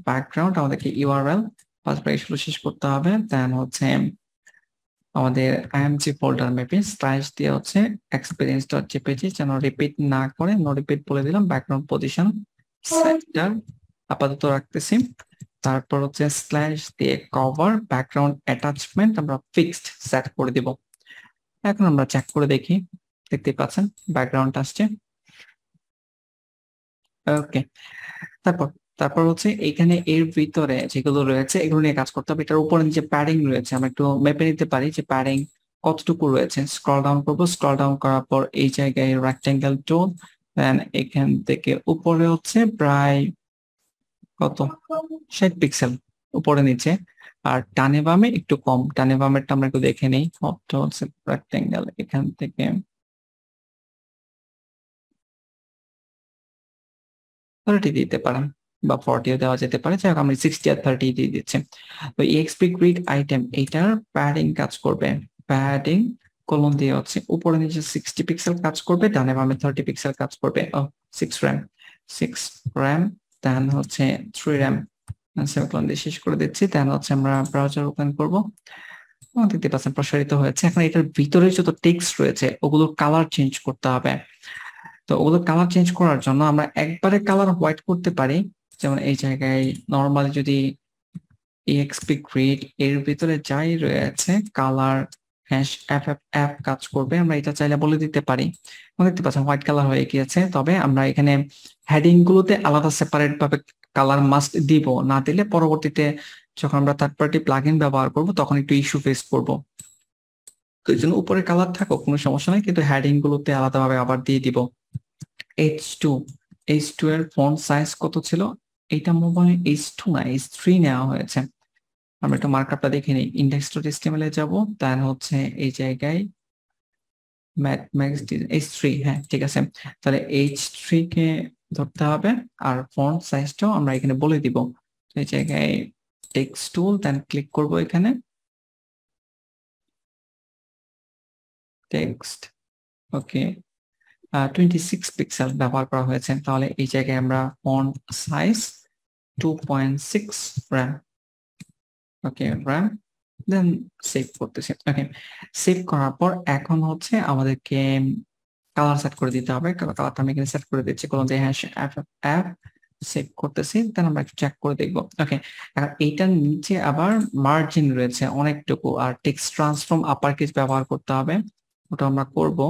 ব্যাকগ্রাউন্ড আমাদেরকে URL ফার্স্ট ব্র্যাকেট শেষ করতে হবে, দেন হচ্ছে আমাদের IMG ফোল্ডার ম্যাপে স্ল্যাশ দিয়ে হচ্ছে experience.jpg, যেন রিপিট না করে নো রিপিট বলে দিলাম। ব্যাকগ্রাউন্ড পজিশন সেন্টার আপাতত রাখতেছি, তারপর হচ্ছে স্ল্যাশ দিয়ে কভার ব্যাকগ্রাউন্ড অ্যাটাচমেন্ট আমরা ফিক্সড সেট করে দিব। এখন আমরা চেক করে দেখি, দেখতে পাচ্ছেন ব্যাকগ্রাউন্ড আসছে। ওকে, তারপর হচ্ছে এখানে এর ভিতরে যেগুলো রয়েছে এগুলো নিয়ে কাজ করতে হবে। এটার উপরে যে প্যাডিং রয়েছে আমরা একটু মেপে নিতে পারি যে প্যাডিং কতটুকু রয়েছে। স্ক্রল ডাউন করবো, স্ক্রল ডাউন করার পর এই জায়গায় রেক্টেঙ্গেল টুল, দেন এখান থেকে উপরে হচ্ছে প্রায় কত 60 পিক্সেল, উপরে নিচে, আর ডানে বামে একটু কম। ডানে বামেরটা আমরা একটু দেখে নেই। রেক্টেঙ্গেল এখান থেকে 30 দিতে পারেন বা 40 দেওয়া যেতে পারে, যাই হোক আমি 60 আর 30 দিয়ে দিচ্ছি। তো এক্সপি গ্রিড আইটেম এইটার প্যাডিং কাজ করবে, প্যাডিং কলম দিয়ে হচ্ছে উপরে নিচে 60 পিক্সেল কাজ করবে, ডানে বামে 30 পিক্সেল কাজ করবে। 6 র্যাম দেন হচ্ছে 3 র্যাম সেমিকোলন দিয়ে শেষ করে দিচ্ছি। দেন হচ্ছে আমরা ব্রাউজার ওপেন করব, দেখতে পাচ্ছেন প্রসারিত হয়েছে। এখন এটার ভিতরে যত টেক্সট রয়েছে ওগুলোর কালার চেঞ্জ করতে হবে। তো ওগুলো কালার চেঞ্জ করার জন্য আমরা একবারে কালার হোয়াইট করতে পারি, যেমন এই জায়গায় নরমালি যদি এক্সপি গ্রিড এর ভিতরে যাই রয়েছে কালার #FFF কাজ করবে, আমরা এটা চাইলে বলে দিতে পারি। দেখতে পাচ্ছেন হোয়াইট কালার হয়ে গিয়েছে। তবে আমরা এখানে হেডিং গুলোতে আলাদা সেপারেট ভাবে কালার মাস্ট দিব, না দিলে পরবর্তীতে যখন আমরা থার্ড পার্টি প্লাগইন ব্যবহার করব তখন একটু ইস্যু ফেস করব। তো এই জন্য উপরে কালার থাকুক কোনো সমস্যা নাই, কিন্তু হেডিং গুলোতে আলাদাভাবে আবার দিয়ে দিব। H2 এর ফন্ট সাইজ কত ছিল? এইটা মোবাইল H2 না H3 নেওয়া হয়েছে। আমরা একটু মার্কআপটা দেখে নিই। index.html এ যাব, দেন হচ্ছে এই জায়গায় H3, হ্যাঁ ঠিক আছে। তাহলে H3 কে ধরতে হবে, আর ফন্ট সাইজটাও আমরা এখানে বলে দিব। এই জায়গায় টেক্সট টুল, দেন ক্লিক করব এখানে টেক্সট, ওকে 26 পিক্সেল ব্যবহার করা হয়েছে। তাহলে এই জায়গায় আমরা font size 2.6 rem, okay rem, then save করতেছি। ওকে সেভ করার পর এখন হচ্ছে আমাদেরকে কালার সেট করে দিতে হবে। কালারটা আমি এখানে সেট করে দিচ্ছি, কোন দিয়ে #FFF সেভ করতেছি, দেন আমরা একটু চেক করে দেখব। ওকে এখন এইটার নিচে আবার মার্জিন রয়েছে অনেকটুকু, আর টেক্সট ট্রান্সফর্ম আপার কেস ব্যবহার করতে হবে, ওটা আমরা করব।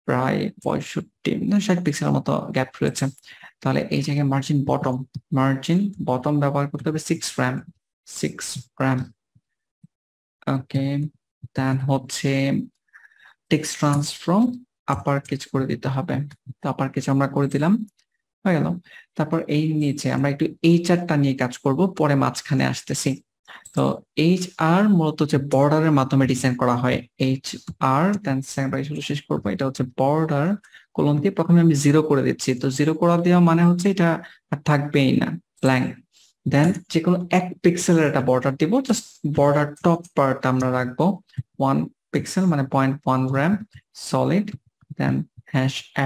প্রায় 65-60 পিক্সেল মতো গ্যাপ রয়েছে। তাহলে এই জায়গায় মার্জিন বটম ব্যবহার করতে হবে 6 র্যাম, ওকে দেন হচ্ছে টেক্সট ট্রান্সফর্ম আপার কেস করে দিতে হবে। তো আপার কেস আমরা করে দিলাম, হয়ে গেল। তারপর এই নিচে আমরা একটু HR নিয়ে কাজ করব, পরে মাঝখানে আসতেছি। তো HR মূলত যে বর্ডারের মাধ্যমে ডিজাইন করা হয়, HR দেন শেষ করবো। এটা হচ্ছে বর্ডার কলম দিয়ে প্রথমে আমি 0 করে দিচ্ছি। তো 0 করা দেওয়া মানে হচ্ছে এটা আর থাকবেই না, ব্ল্যাঙ্ক। দেন যে কোনো 1 পিক্সেলের একটা বর্ডার দিব, জাস্ট বর্ডার টপ পার্ট আমরা রাখবো 1 পিক্সেল, মানে 0.1 র্যাম সলিড, দেন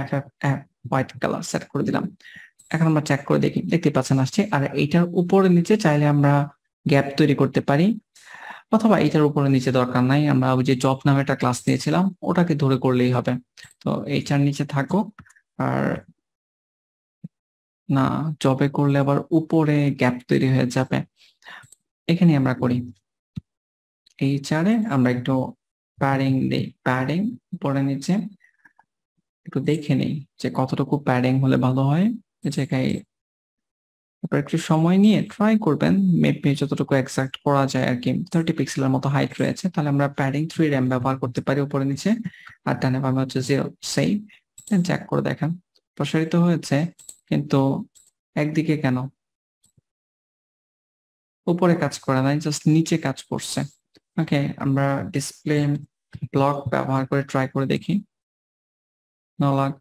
#FFF হোয়াইট কালার সেট করে দিলাম। এখন আমরা চেক করে দেখি, দেখতে পাচ্ছেন আসছে। আর এইটার উপরে নিচে চাইলে আমরা গ্যাপ তৈরি করতে পারি, অথবা এটার উপরে নিচে দরকার নাই, আমরা ওই যে জব নামে একটা ক্লাস নিয়েছিলাম ওটাকে ধরে করলেই হবে। তো এইটার নিচে থাকুক, আর না জবে করলে আবার উপরে গ্যাপ তৈরি হয়ে যাবে। এখানে আমরা করি এইচআরে আমরা একটু প্যাডিং দিই, প্যাডিং উপরে নিচে একটু দেখে নেই যে কতটুকু প্যাডিং হলে ভালো হয়। এই জায়গায় একটু সময় নিয়ে ট্রাই করবেন, মেপে যতটুকু এক্সাক্ট করা যায় আর কি। 30 পিক্সেলের মতো হাইট রয়েছে, তাহলে আমরা প্যাডিং 3 র্যাম ব্যবহার করতে পারি উপরে নিচে, আর ডানে বামে হচ্ছে 0। সেই চেক করে দেখেন প্রসারিত হয়েছে, কিন্তু একদিকে কেন উপরে কাজ করে নাই, জাস্ট নিচে কাজ করছে। ওকে আমরা ডিসপ্লে ব্লক ব্যবহার করে ট্রাই করে দেখি, নলাগ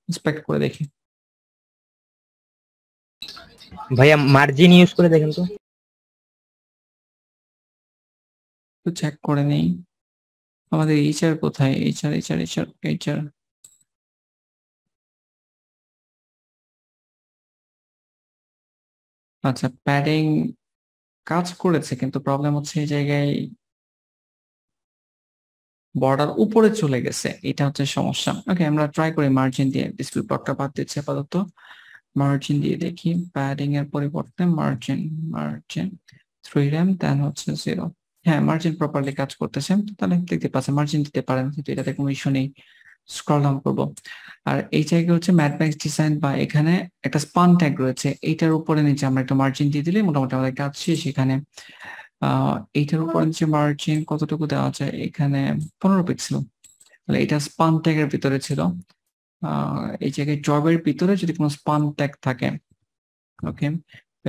ইন্সপেক্ট করে দেখি। ভাইয়া মার্জিন ইউজ করে দেখেন তো চেক করে নেই আমাদের এইচআর কোথায়, এইচআর আচ্ছা প্যাডিং কাজ করেছে, কিন্তু প্রবলেম হচ্ছে এই জায়গায় বর্ডার উপরে চলে গেছে, এটা হচ্ছে সমস্যা। ওকে আমরা ট্রাই করি মার্জিন দিয়ে, ডিসপ্লে ব্লকটা বাদ দিচ্ছে আপাতত, মার্জিন দিয়ে দেখি। প্যাডিং এর পরিবর্তে মার্জিন 3 র্যাম, দেন হচ্ছে 0। হ্যাঁ মার্জিন প্রপারলি কাজ করতেছে, তাহলে দেখতে পাচ্ছেন মার্জিন দিতে পারেন, কিন্তু এটাতে কোনো ইস্যু নেই। স্ক্রল ডাউন করব, আর এই জায়গায় হচ্ছে ম্যাথমেটিক্স ডিজাইন বা এখানে একটা স্পান ট্যাগ রয়েছে, এইটার উপরে নিচে আমরা একটা মার্জিন দিয়ে দিলে মোটামুটি আমাদের কাজ শেষ। এখানে এইটার উপরে নিচে মার্জিন কতটুকু দেওয়া যায়, এখানে 15 পিক্সেল, তাহলে এটা স্পান ট্যাগের ভিতরে ছিল। এই জায়গায় জবের ভিতরে যদি কোনো স্পান ট্যাগ থাকে, ওকে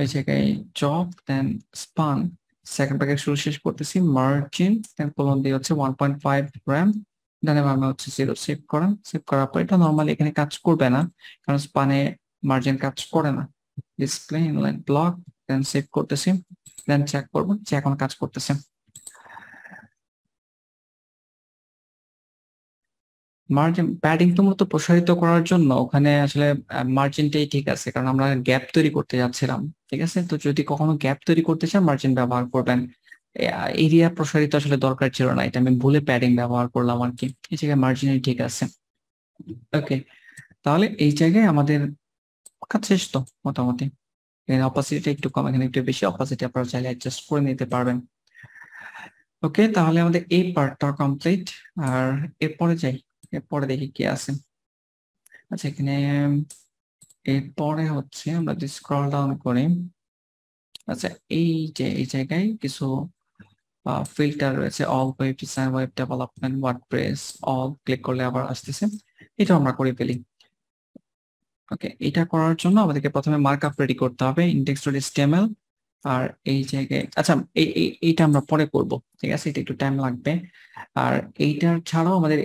এই জায়গায় জব দেন স্পান সেকেন্ড ব্র্যাকেট শুরু শেষ করতেছি মার্জিন দেন কোলন দিয়ে হচ্ছে 1.5 গ্রাম ডানে বামে হচ্ছে 0 সেভ করেন সেভ করার পর এটা নরমালি এখানে কাজ করবে না কারণ স্পানে মার্জিন কাজ করে না ডিসপ্লে ইনলাইন ব্লক দেন সেভ করতেছি দেন চেক করব যে এখন কাজ করতেছে মার্জিন প্যাডিং তো মূলত প্রসারিত করার জন্য ওখানে আসলে মার্জিনটাই ঠিক আছে কারণ আমরা গ্যাপ তৈরি করতে যাচ্ছিলাম ঠিক আছে তো যদি কখনো গ্যাপ তৈরি করতে চান মার্জিন ব্যবহার করবেন এরিয়া প্রসারিত আসলে দরকার ছিল না এটা আমি ভুলে প্যাডিং ব্যবহার করলাম আর কি এই জায়গায় মার্জিনই ঠিক আছে ওকে তাহলে এই জায়গায় আমাদের কাজ শেষ তো মোটামুটি এখানে অপাসিটিটা একটু কম এখানে একটু বেশি অপাসিটি আপনারা চাইলে অ্যাডজাস্ট করে নিতে পারবেন ওকে তাহলে আমাদের এই পার্টটা কমপ্লিট আর এরপরে যাই এরপরে দেখি কি আছে আচ্ছা এখানে এরপরে হচ্ছে আমরা যদি স্ক্রল ডাউন করি আচ্ছা এই যে এই জায়গায় কিছু ফিল্টার রয়েছে all web design web development WordPress all click করলে আবার আসতেছে এটা আমরা করে ফেলি ওকে এটা করার জন্য আমাদেরকে প্রথমে মার্কআপ রেডি করতে হবে index.html আর এই জায়গায় আচ্ছা এইটা আমরা পরে করব ঠিক আছে এটা একটু টাইম লাগবে আর এইটার ছাড়াও আমাদের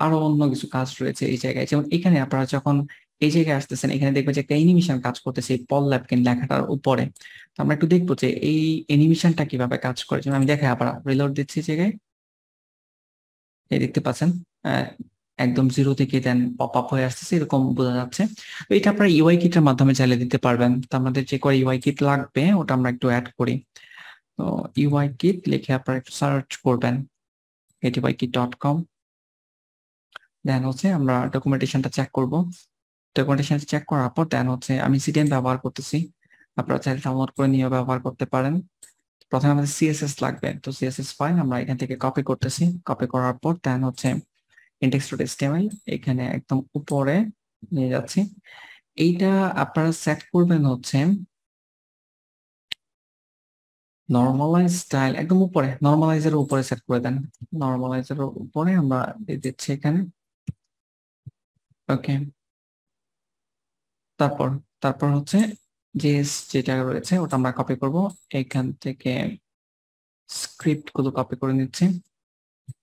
আরো অন্য কিছু কাজ রয়েছে এই জায়গায় যেমন এখানে আপনারা যখন এই জায়গায় আসতেছেন এখানে দেখবেন যে একটা অ্যানিমেশন কাজ করতেছে এই পল ল্যাপকিন লেখাটার উপরে তো আমরা একটু দেখবো যে এই অ্যানিমেশনটা কিভাবে কাজ করে যেমন আমি দেখাই আবার রিলোড দিচ্ছি জায়গায় এই দেখতে পাচ্ছেন একদম 0 থেকে দেন পপ আপ হয়ে আসতেছে এরকম বোঝা যাচ্ছে তো এটা আপনারা ইউআই কিটের মাধ্যমে চালিয়ে দিতে পারবেন তো আমাদের যে করে ইউআই কিট লাগবে ওটা আমরা একটু অ্যাড করি তো ইউআই কিট লিখে আপনারা একটু সার্চ করবেন getUIKit.com দেন হচ্ছে আমরা ডকুমেন্টেশনটা চেক করব ডকুমেন্টেশন চেক করার পর দেন হচ্ছে আমি সিডিএন ব্যবহার করতেছি আপনারা চাইলে ডাউনলোড করে নিয়ে ব্যবহার করতে পারেন প্রথমে আমাদের সিএসএস লাগবে তো সিএসএস ফাইল আমরা এখান থেকে কপি করতেছি কপি করার পর দেন হচ্ছে index.html এখানে একদম উপরে নিয়ে যাচ্ছি এইটা আপনারা সেট করবেন হচ্ছে নরমালাইজ স্টাইল একদম উপরে নরমালাইজের উপরে সেট করে দেন নরমালাইজের উপরে আমরা দিয়ে দিচ্ছি এখানে ওকে তারপর হচ্ছে যেটা রয়েছে ওটা আমরা কপি করব এখান থেকে স্ক্রিপ্ট গুলো কপি করে নিচ্ছি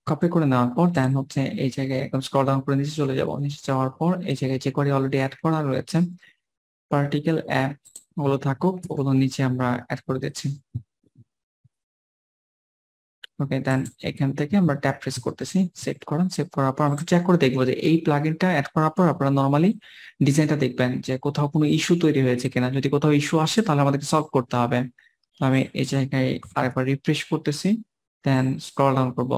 কপি করে নেওয়ার পর দেন হচ্ছে এই জায়গায় একদম স্ক্রল ডাউন করে নিচে চলে যাব নিচে যাওয়ার পর এই জায়গায় যে কোয়ারি অলরেডি অ্যাড করা রয়েছে পার্টিকেল অ্যাপ ওগুলো থাকুক ওগুলো নিচে আমরা অ্যাড করে দিচ্ছি ওকে দেন এখান থেকে আমরা ট্যাব প্রেস করতেছি সেভ করেন সেভ করার পর আমরা চেক করে দেখবো যে এই প্লাগইনটা অ্যাড করার পর আপনারা নরমালি ডিজাইনটা দেখবেন যে কোথাও কোনো ইস্যু তৈরি হয়েছে কিনা যদি কোথাও ইস্যু আসে তাহলে আমাদেরকে সলভ করতে হবে আমি এই জায়গায় আরেকবার রিফ্রেশ করতেছি দেন স্ক্রল ডাউন করব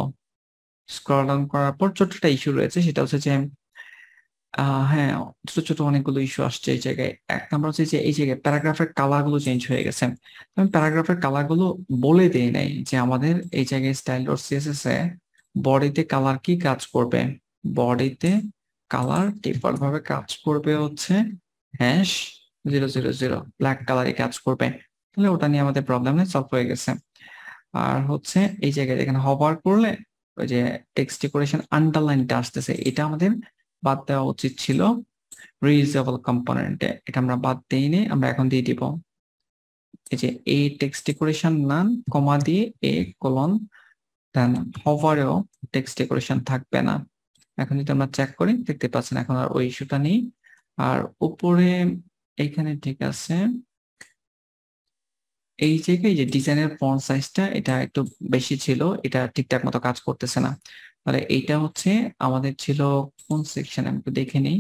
স্ক্রল ডাউন করার পর ছোটটা ইস্যু রয়েছে সেটা হচ্ছে যে হ্যাঁ ছোট ছোট অনেকগুলো ইস্যু আসছে এই জায়গায় এক নাম্বার হচ্ছে যে এই জায়গায় প্যারাগ্রাফের কালার গুলো চেঞ্জ হয়ে গেছে আমি প্যারাগ্রাফের কালার গুলো বলে দিই নাই যে আমাদের এই জায়গায় style.css এ বডিতে কালার কি কাজ করবে বডিতে কালার ডিফল্ট ভাবে কাজ করবে হচ্ছে #000 ব্ল্যাক কালারে কাজ করবে তাহলে ওটা নিয়ে আমাদের প্রবলেম নেই সলভ হয়ে গেছে আর হচ্ছে এই জায়গায় এখানে হভার করলে ওই যে টেক্সট ডেকোরেশন আন্ডারলাইনটা আসতেছে এটা আমাদের বাদ দেওয়া উচিত ছিল রিউজেবল কম্পোনেন্টে এটা আমরা বাদ দেইনি আমরা এখন দিয়ে দিব এই যে এই টেক্সট ডেকোরেশন নান কমা দিয়ে এ কোলন দেন হভারেও টেক্সট ডেকোরেশন থাকবে না এখন যদি আমরা চেক করি দেখতে পাচ্ছেন এখন আর ওই ইস্যুটা নেই আর উপরে এইখানে ঠিক আছে এই জায়গায় যে ডিজাইনের ফন্ট সাইজটা এটা একটু বেশি ছিল এটা ঠিকঠাক মতো কাজ করতেছে না তাহলে এইটা হচ্ছে আমাদের ছিল কোন সেকশনে আমি একটু দেখে নিই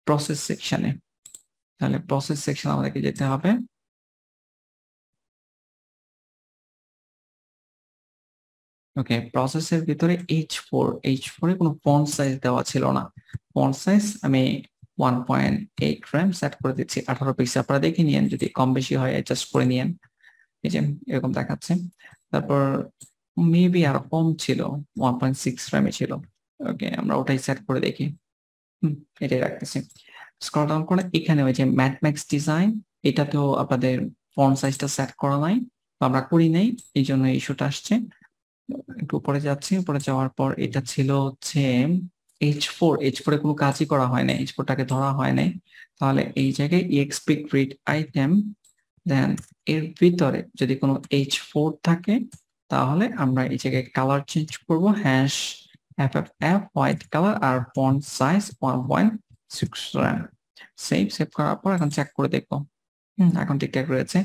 প্রসেস সেকশনে তাহলে প্রসেস সেকশন আমাদেরকে যেতে হবে ওকে প্রসেসের ভিতরে H4 এ কোনো ফন্ট সাইজ দেওয়া ছিল না ফন্ট সাইজ আমি 1.8 গ্রাম সেট করে দিচ্ছি 18 পিক্সেল আপনারা দেখে নিয়েন যদি কম বেশি হয় অ্যাডজাস্ট করে নিয়েন এই যে এরকম দেখাচ্ছে তারপর মেবি আর কম ছিল 1.6 গ্রামে ছিল ওকে আমরা ওটাই সেট করে দেখি এটাই রাখতেছি স্ক্রল ডাউন করে এখানে ওই যে ম্যাথম্যাক্স ডিজাইন এটাতেও আপনাদের ফন্ট সাইজটা সেট করা নাই তো আমরা করি নাই এই জন্য ইস্যুটা আসছে একটু উপরে যাচ্ছি উপরে যাওয়ার পর এটা ছিল হচ্ছে H4 এ কোনো কাজই করা হয় না H4টাকে ধরা হয় নাই তাহলে এই জায়গায় exp grid item দেন এর ভিতরে যদি কোনো H4 থাকে তাহলে আমরা এই জায়গায় কালার চেঞ্জ করব হ্যাশ FFF হোয়াইট কালার আর ফন্ট সাইজ 1.6 RAM। সেভ করার পর এখন চেক করে দেখবো এখন ঠিকঠাক রয়েছে।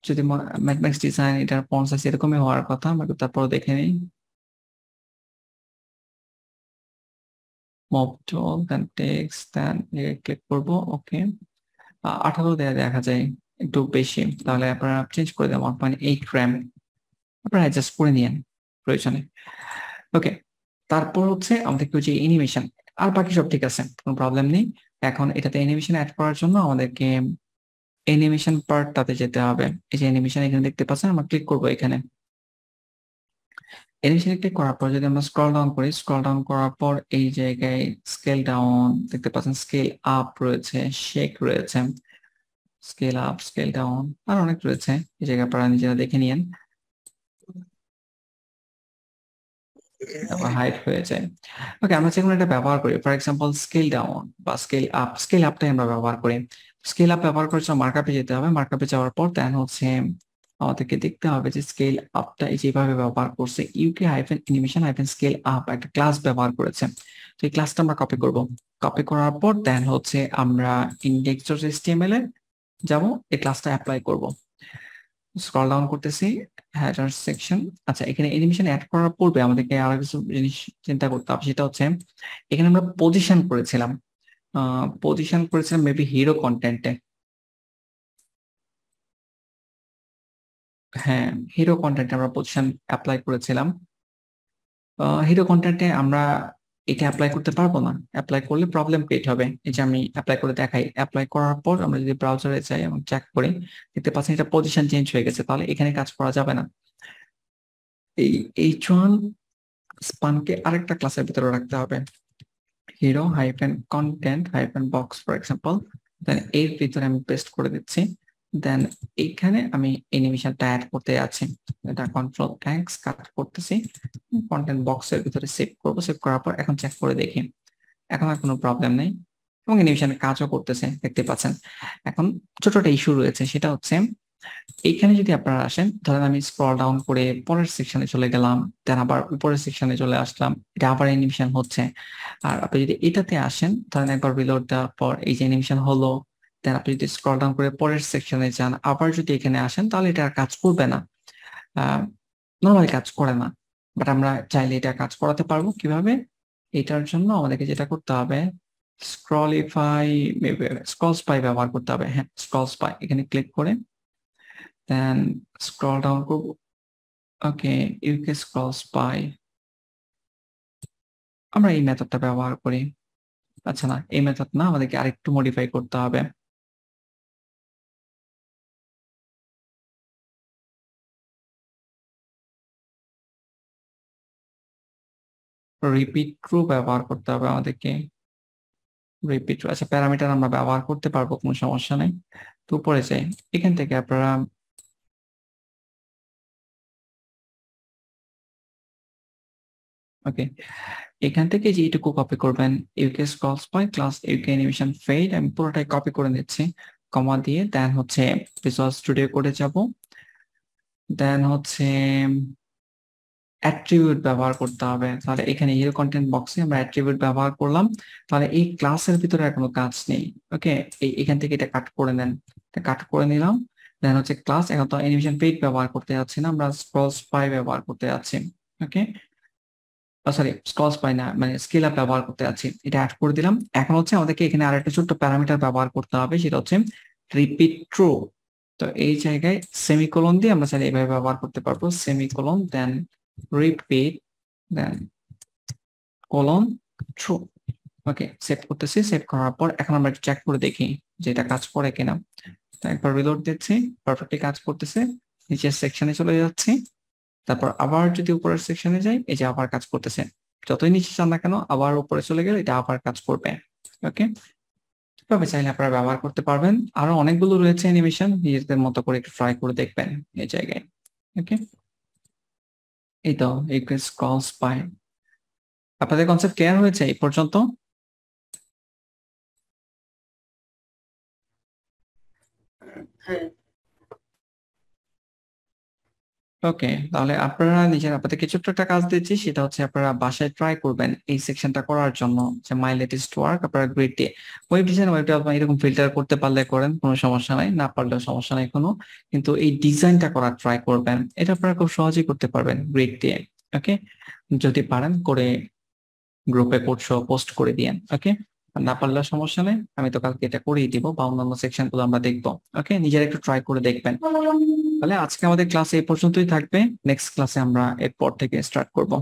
যদি ম্যাথমেটিক্স ডিজাইন এটার ফন্ট সাইজ এরকমই হওয়ার কথা, আমরা তারপর দেখে নিই। মুভ টুল দেন টেক্সট দেন ক্লিক করব ওকে 18 দেখা যায় একটু বেশি, তাহলে আপনারা চেঞ্জ করে দেন 1.8 RAM, আপনারা অ্যাডজাস্ট করে নিয়েন প্রয়োজনে। ওকে তারপর হচ্ছে আমাদেরকে যে অ্যানিমেশন আর বাকি সব ঠিক আছে, কোনো প্রবলেম নেই। এখন এটাতে অ্যানিমেশন অ্যাড করার জন্য আমাদেরকে অ্যানিমেশন পার্টটাতে যেতে হবে। এই যে অ্যানিমেশন এখানে দেখতে পাচ্ছেন, আমরা ক্লিক করব এখানে। অ্যানিমেশন ক্লিক করার পর যদি আমরা স্ক্রল ডাউন করি, স্ক্রল ডাউন করার পর এই জায়গায় স্কেল ডাউন দেখতে পাচ্ছেন, স্কেল আপ রয়েছে, শেক রয়েছে, স্কেল আপ স্কেল ডাউন আর অনেক রয়েছে, এই জায়গায় আপনারা নিজেরা দেখে নিয়েন। হাইট হয়ে যায়। ওকে আমরা যেকোনো একটা ব্যবহার করি, ফর এক্সাম্পল স্কেল ডাউন বা স্কেল আপ, স্কেল আপটাই আমরা ব্যবহার করি। স্কেল আপ ব্যবহার করার জন্য মার্কআপে যেতে হবে, মার্কআপে যাওয়ার পর দেন হচ্ছে আমাদেরকে দেখতে হবে যে স্কেল আপটা যেভাবে ব্যবহার করছে UK hyphen animation hyphen scale up একটা ক্লাস ব্যবহার করেছে। তো এই ক্লাসটা আমরা কপি করব, কপি করার পর দেন হচ্ছে আমরা index.html এ যাব, এই ক্লাসটা অ্যাপ্লাই করব। স্ক্রল ডাউন করতেছি হেডার সেকশন। আচ্ছা এখানে অ্যানিমেশন অ্যাড করার পূর্বে আমাদেরকে আরো কিছু জিনিস চিন্তা করতে হবে, সেটা হচ্ছে এখানে আমরা পজিশন করেছিলাম মেবি হিরো কন্টেন্টে। হ্যাঁ হিরো কন্টেন্টে আমরা পজিশন অ্যাপ্লাই করেছিলাম। হিরো কন্টেন্টে আমরা এটা অ্যাপ্লাই করতে পারবো না, অ্যাপ্লাই করলে প্রবলেম ক্রিয়েট হবে। এই যে আমি অ্যাপ্লাই করে দেখাই, অ্যাপ্লাই করার পর আমরা যদি ব্রাউজারে যাই এবং চেক করি দেখতে পাচ্ছেন এটা পজিশন চেঞ্জ হয়ে গেছে, তাহলে এখানে কাজ করা যাবে না। এই H1 স্পানকে আরেকটা ক্লাসের ভিতরে রাখতে হবে, hero hyphen content hyphen box for example, then এর ভিতরে আমি পেস্ট করে দিচ্ছি। দেন এইখানে আমি অ্যানিমেশনটা অ্যাড করতে যাচ্ছি, এটা কন্ট্রোল এক্স কাট করতেছি, কন্টেন্ট বক্সের ভিতরে সেভ করব। সেভ করার পর এখন চেক করে দেখি, এখন আর কোনো প্রবলেম নেই এবং অ্যানিমেশনের কাজও করতেছে দেখতে পাচ্ছেন। এখন ছোট একটা ইস্যু রয়েছে, সেটা হচ্ছে এইখানে যদি আপনারা আসেন, ধরেন আমি স্ক্রল ডাউন করে পরের সেকশনে চলে গেলাম, দেন আবার উপরের সেকশনে চলে আসলাম, এটা আবার অ্যানিমেশন হচ্ছে। আর আপনি যদি এটাতে আসেন, ধরেন একবার রিলোড দেওয়ার পর এই যে অ্যানিমেশন হলো, দেন আপনি যদি স্ক্রল ডাউন করে পরের সেকশনে যান, আবার যদি এখানে আসেন, তাহলে এটা আর কাজ করবে না, নর্মালি কাজ করে না। বাট আমরা চাইলে এটা কাজ করাতে পারবো কিভাবে, এটার জন্য আমাদেরকে যেটা করতে হবে স্ক্রল স্পাই ব্যবহার করতে হবে। হ্যাঁ স্ক্রল স্পাই এখানে ক্লিক করে দেন স্ক্রল ডাউন করব। ওকে ইউকে স্ক্রল স্পাই আমরা এই মেথডটা ব্যবহার করি। আচ্ছা না এই মেথড না, আমাদেরকে আরেকটু মডিফাই করতে হবে। রিপিট ট্রু ব্যবহার করতে হবে আমাদেরকে, রিপিট। আচ্ছা প্যারামিটার আমরা ব্যবহার করতে পারবো, কোনো সমস্যা নেই। তো উপরে যাই, এখান থেকে আপনারা ওকে এখান থেকে যে এইটুকু কপি করবেন, UK scroll spy class UK animation fade, আমি পুরোটাই কপি করে নিচ্ছি কমা দিয়ে। দেন হচ্ছে ভিজুয়াল স্টুডিও কোডে যাব, দেন হচ্ছে অ্যাট্রিবিউট ব্যবহার করতে হবে। তাহলে এখানে হিরো কন্টেন্ট বক্সে আমরা অ্যাট্রিবিউট ব্যবহার করলাম, তাহলে এই ক্লাসের ভিতরে আর কোনো কাজ নেই। ওকে এখান থেকে এটা কাট করে নেন, কাট করে নিলাম। দেন হচ্ছে ক্লাস, এখন তো অ্যানিমেশন পেজ ব্যবহার করতে যাচ্ছি না, আমরা স্ক্রল স্পাই ব্যবহার করতে যাচ্ছি। ওকে সরি স্ক্রল স্পাই না, মানে স্কেল আপ ব্যবহার করতে যাচ্ছি, এটা অ্যাড করে দিলাম। এখন হচ্ছে আমাদেরকে এখানে আরেকটা ছোট্ট প্যারামিটার ব্যবহার করতে হবে, সেটা হচ্ছে রিপিট ট্রু। তো এই জায়গায় সেমিকোলন দিয়ে আমরা চাইলে এইভাবে ব্যবহার করতে পারবো, semicolon then repeat then colon true. Okay save করতেছি, সেভ করার পর এখন আমরা একটু চেক করে দেখি যে এটা কাজ করে কিনা। তো একবার রিলোড দিচ্ছি, পারফেক্টলি কাজ করতেছে। নিচের সেকশনে চলে যাচ্ছি, তারপর আবার যদি উপরের সেকশনে যাই, এই যে আবার কাজ করতেছে। যতই নিচে যান না কেন, আবার উপরে চলে গেলে এটা আবার কাজ করবে। ওকে তবে চাইলে আপনারা ব্যবহার করতে পারবেন। আরো অনেকগুলো রয়েছে অ্যানিমেশন, নিজেদের মতো করে একটু ট্রাই করে দেখবেন এই জায়গায়। ওকে এই তো স্ক্রল স্পাই। আপনাদের কনসেপ্ট ক্লিয়ার হয়েছে এই পর্যন্ত? হ্যাঁ ওকে, তাহলে আপনারা নিজের আপনাদের কিছু একটা কাজ দিচ্ছি, সেটা হচ্ছে আপনারা বাসায় ট্রাই করবেন এই সেকশনটা করার জন্য, যে মাই লেটেস্ট ওয়ার্ক আপনারা গ্রেড দিয়ে ওয়েব ডিজাইন ওয়েব ডেভেলপমেন্ট এরকম ফিল্টার করতে পারলে করেন, কোনো সমস্যা নাই, না পারলেও সমস্যা নাই কোনো, কিন্তু এই ডিজাইনটা করার ট্রাই করবেন, এটা আপনারা খুব সহজেই করতে পারবেন গ্রেড দিয়ে। ওকে, যদি পারেন করে গ্রুপে পোস্ট করে দিয়েন। ওকে, না পারলেও সমস্যা নেই, আমি তো কালকে এটা করেই দিব বা অন্যান্য সেকশন গুলো আমরা দেখবো। ওকে, নিজেরা একটু ট্রাই করে দেখবেন। তাহলে আজকে আমাদের ক্লাস এই পর্যন্তই থাকবে, নেক্সট ক্লাসে আমরা এরপর থেকে স্টার্ট করব।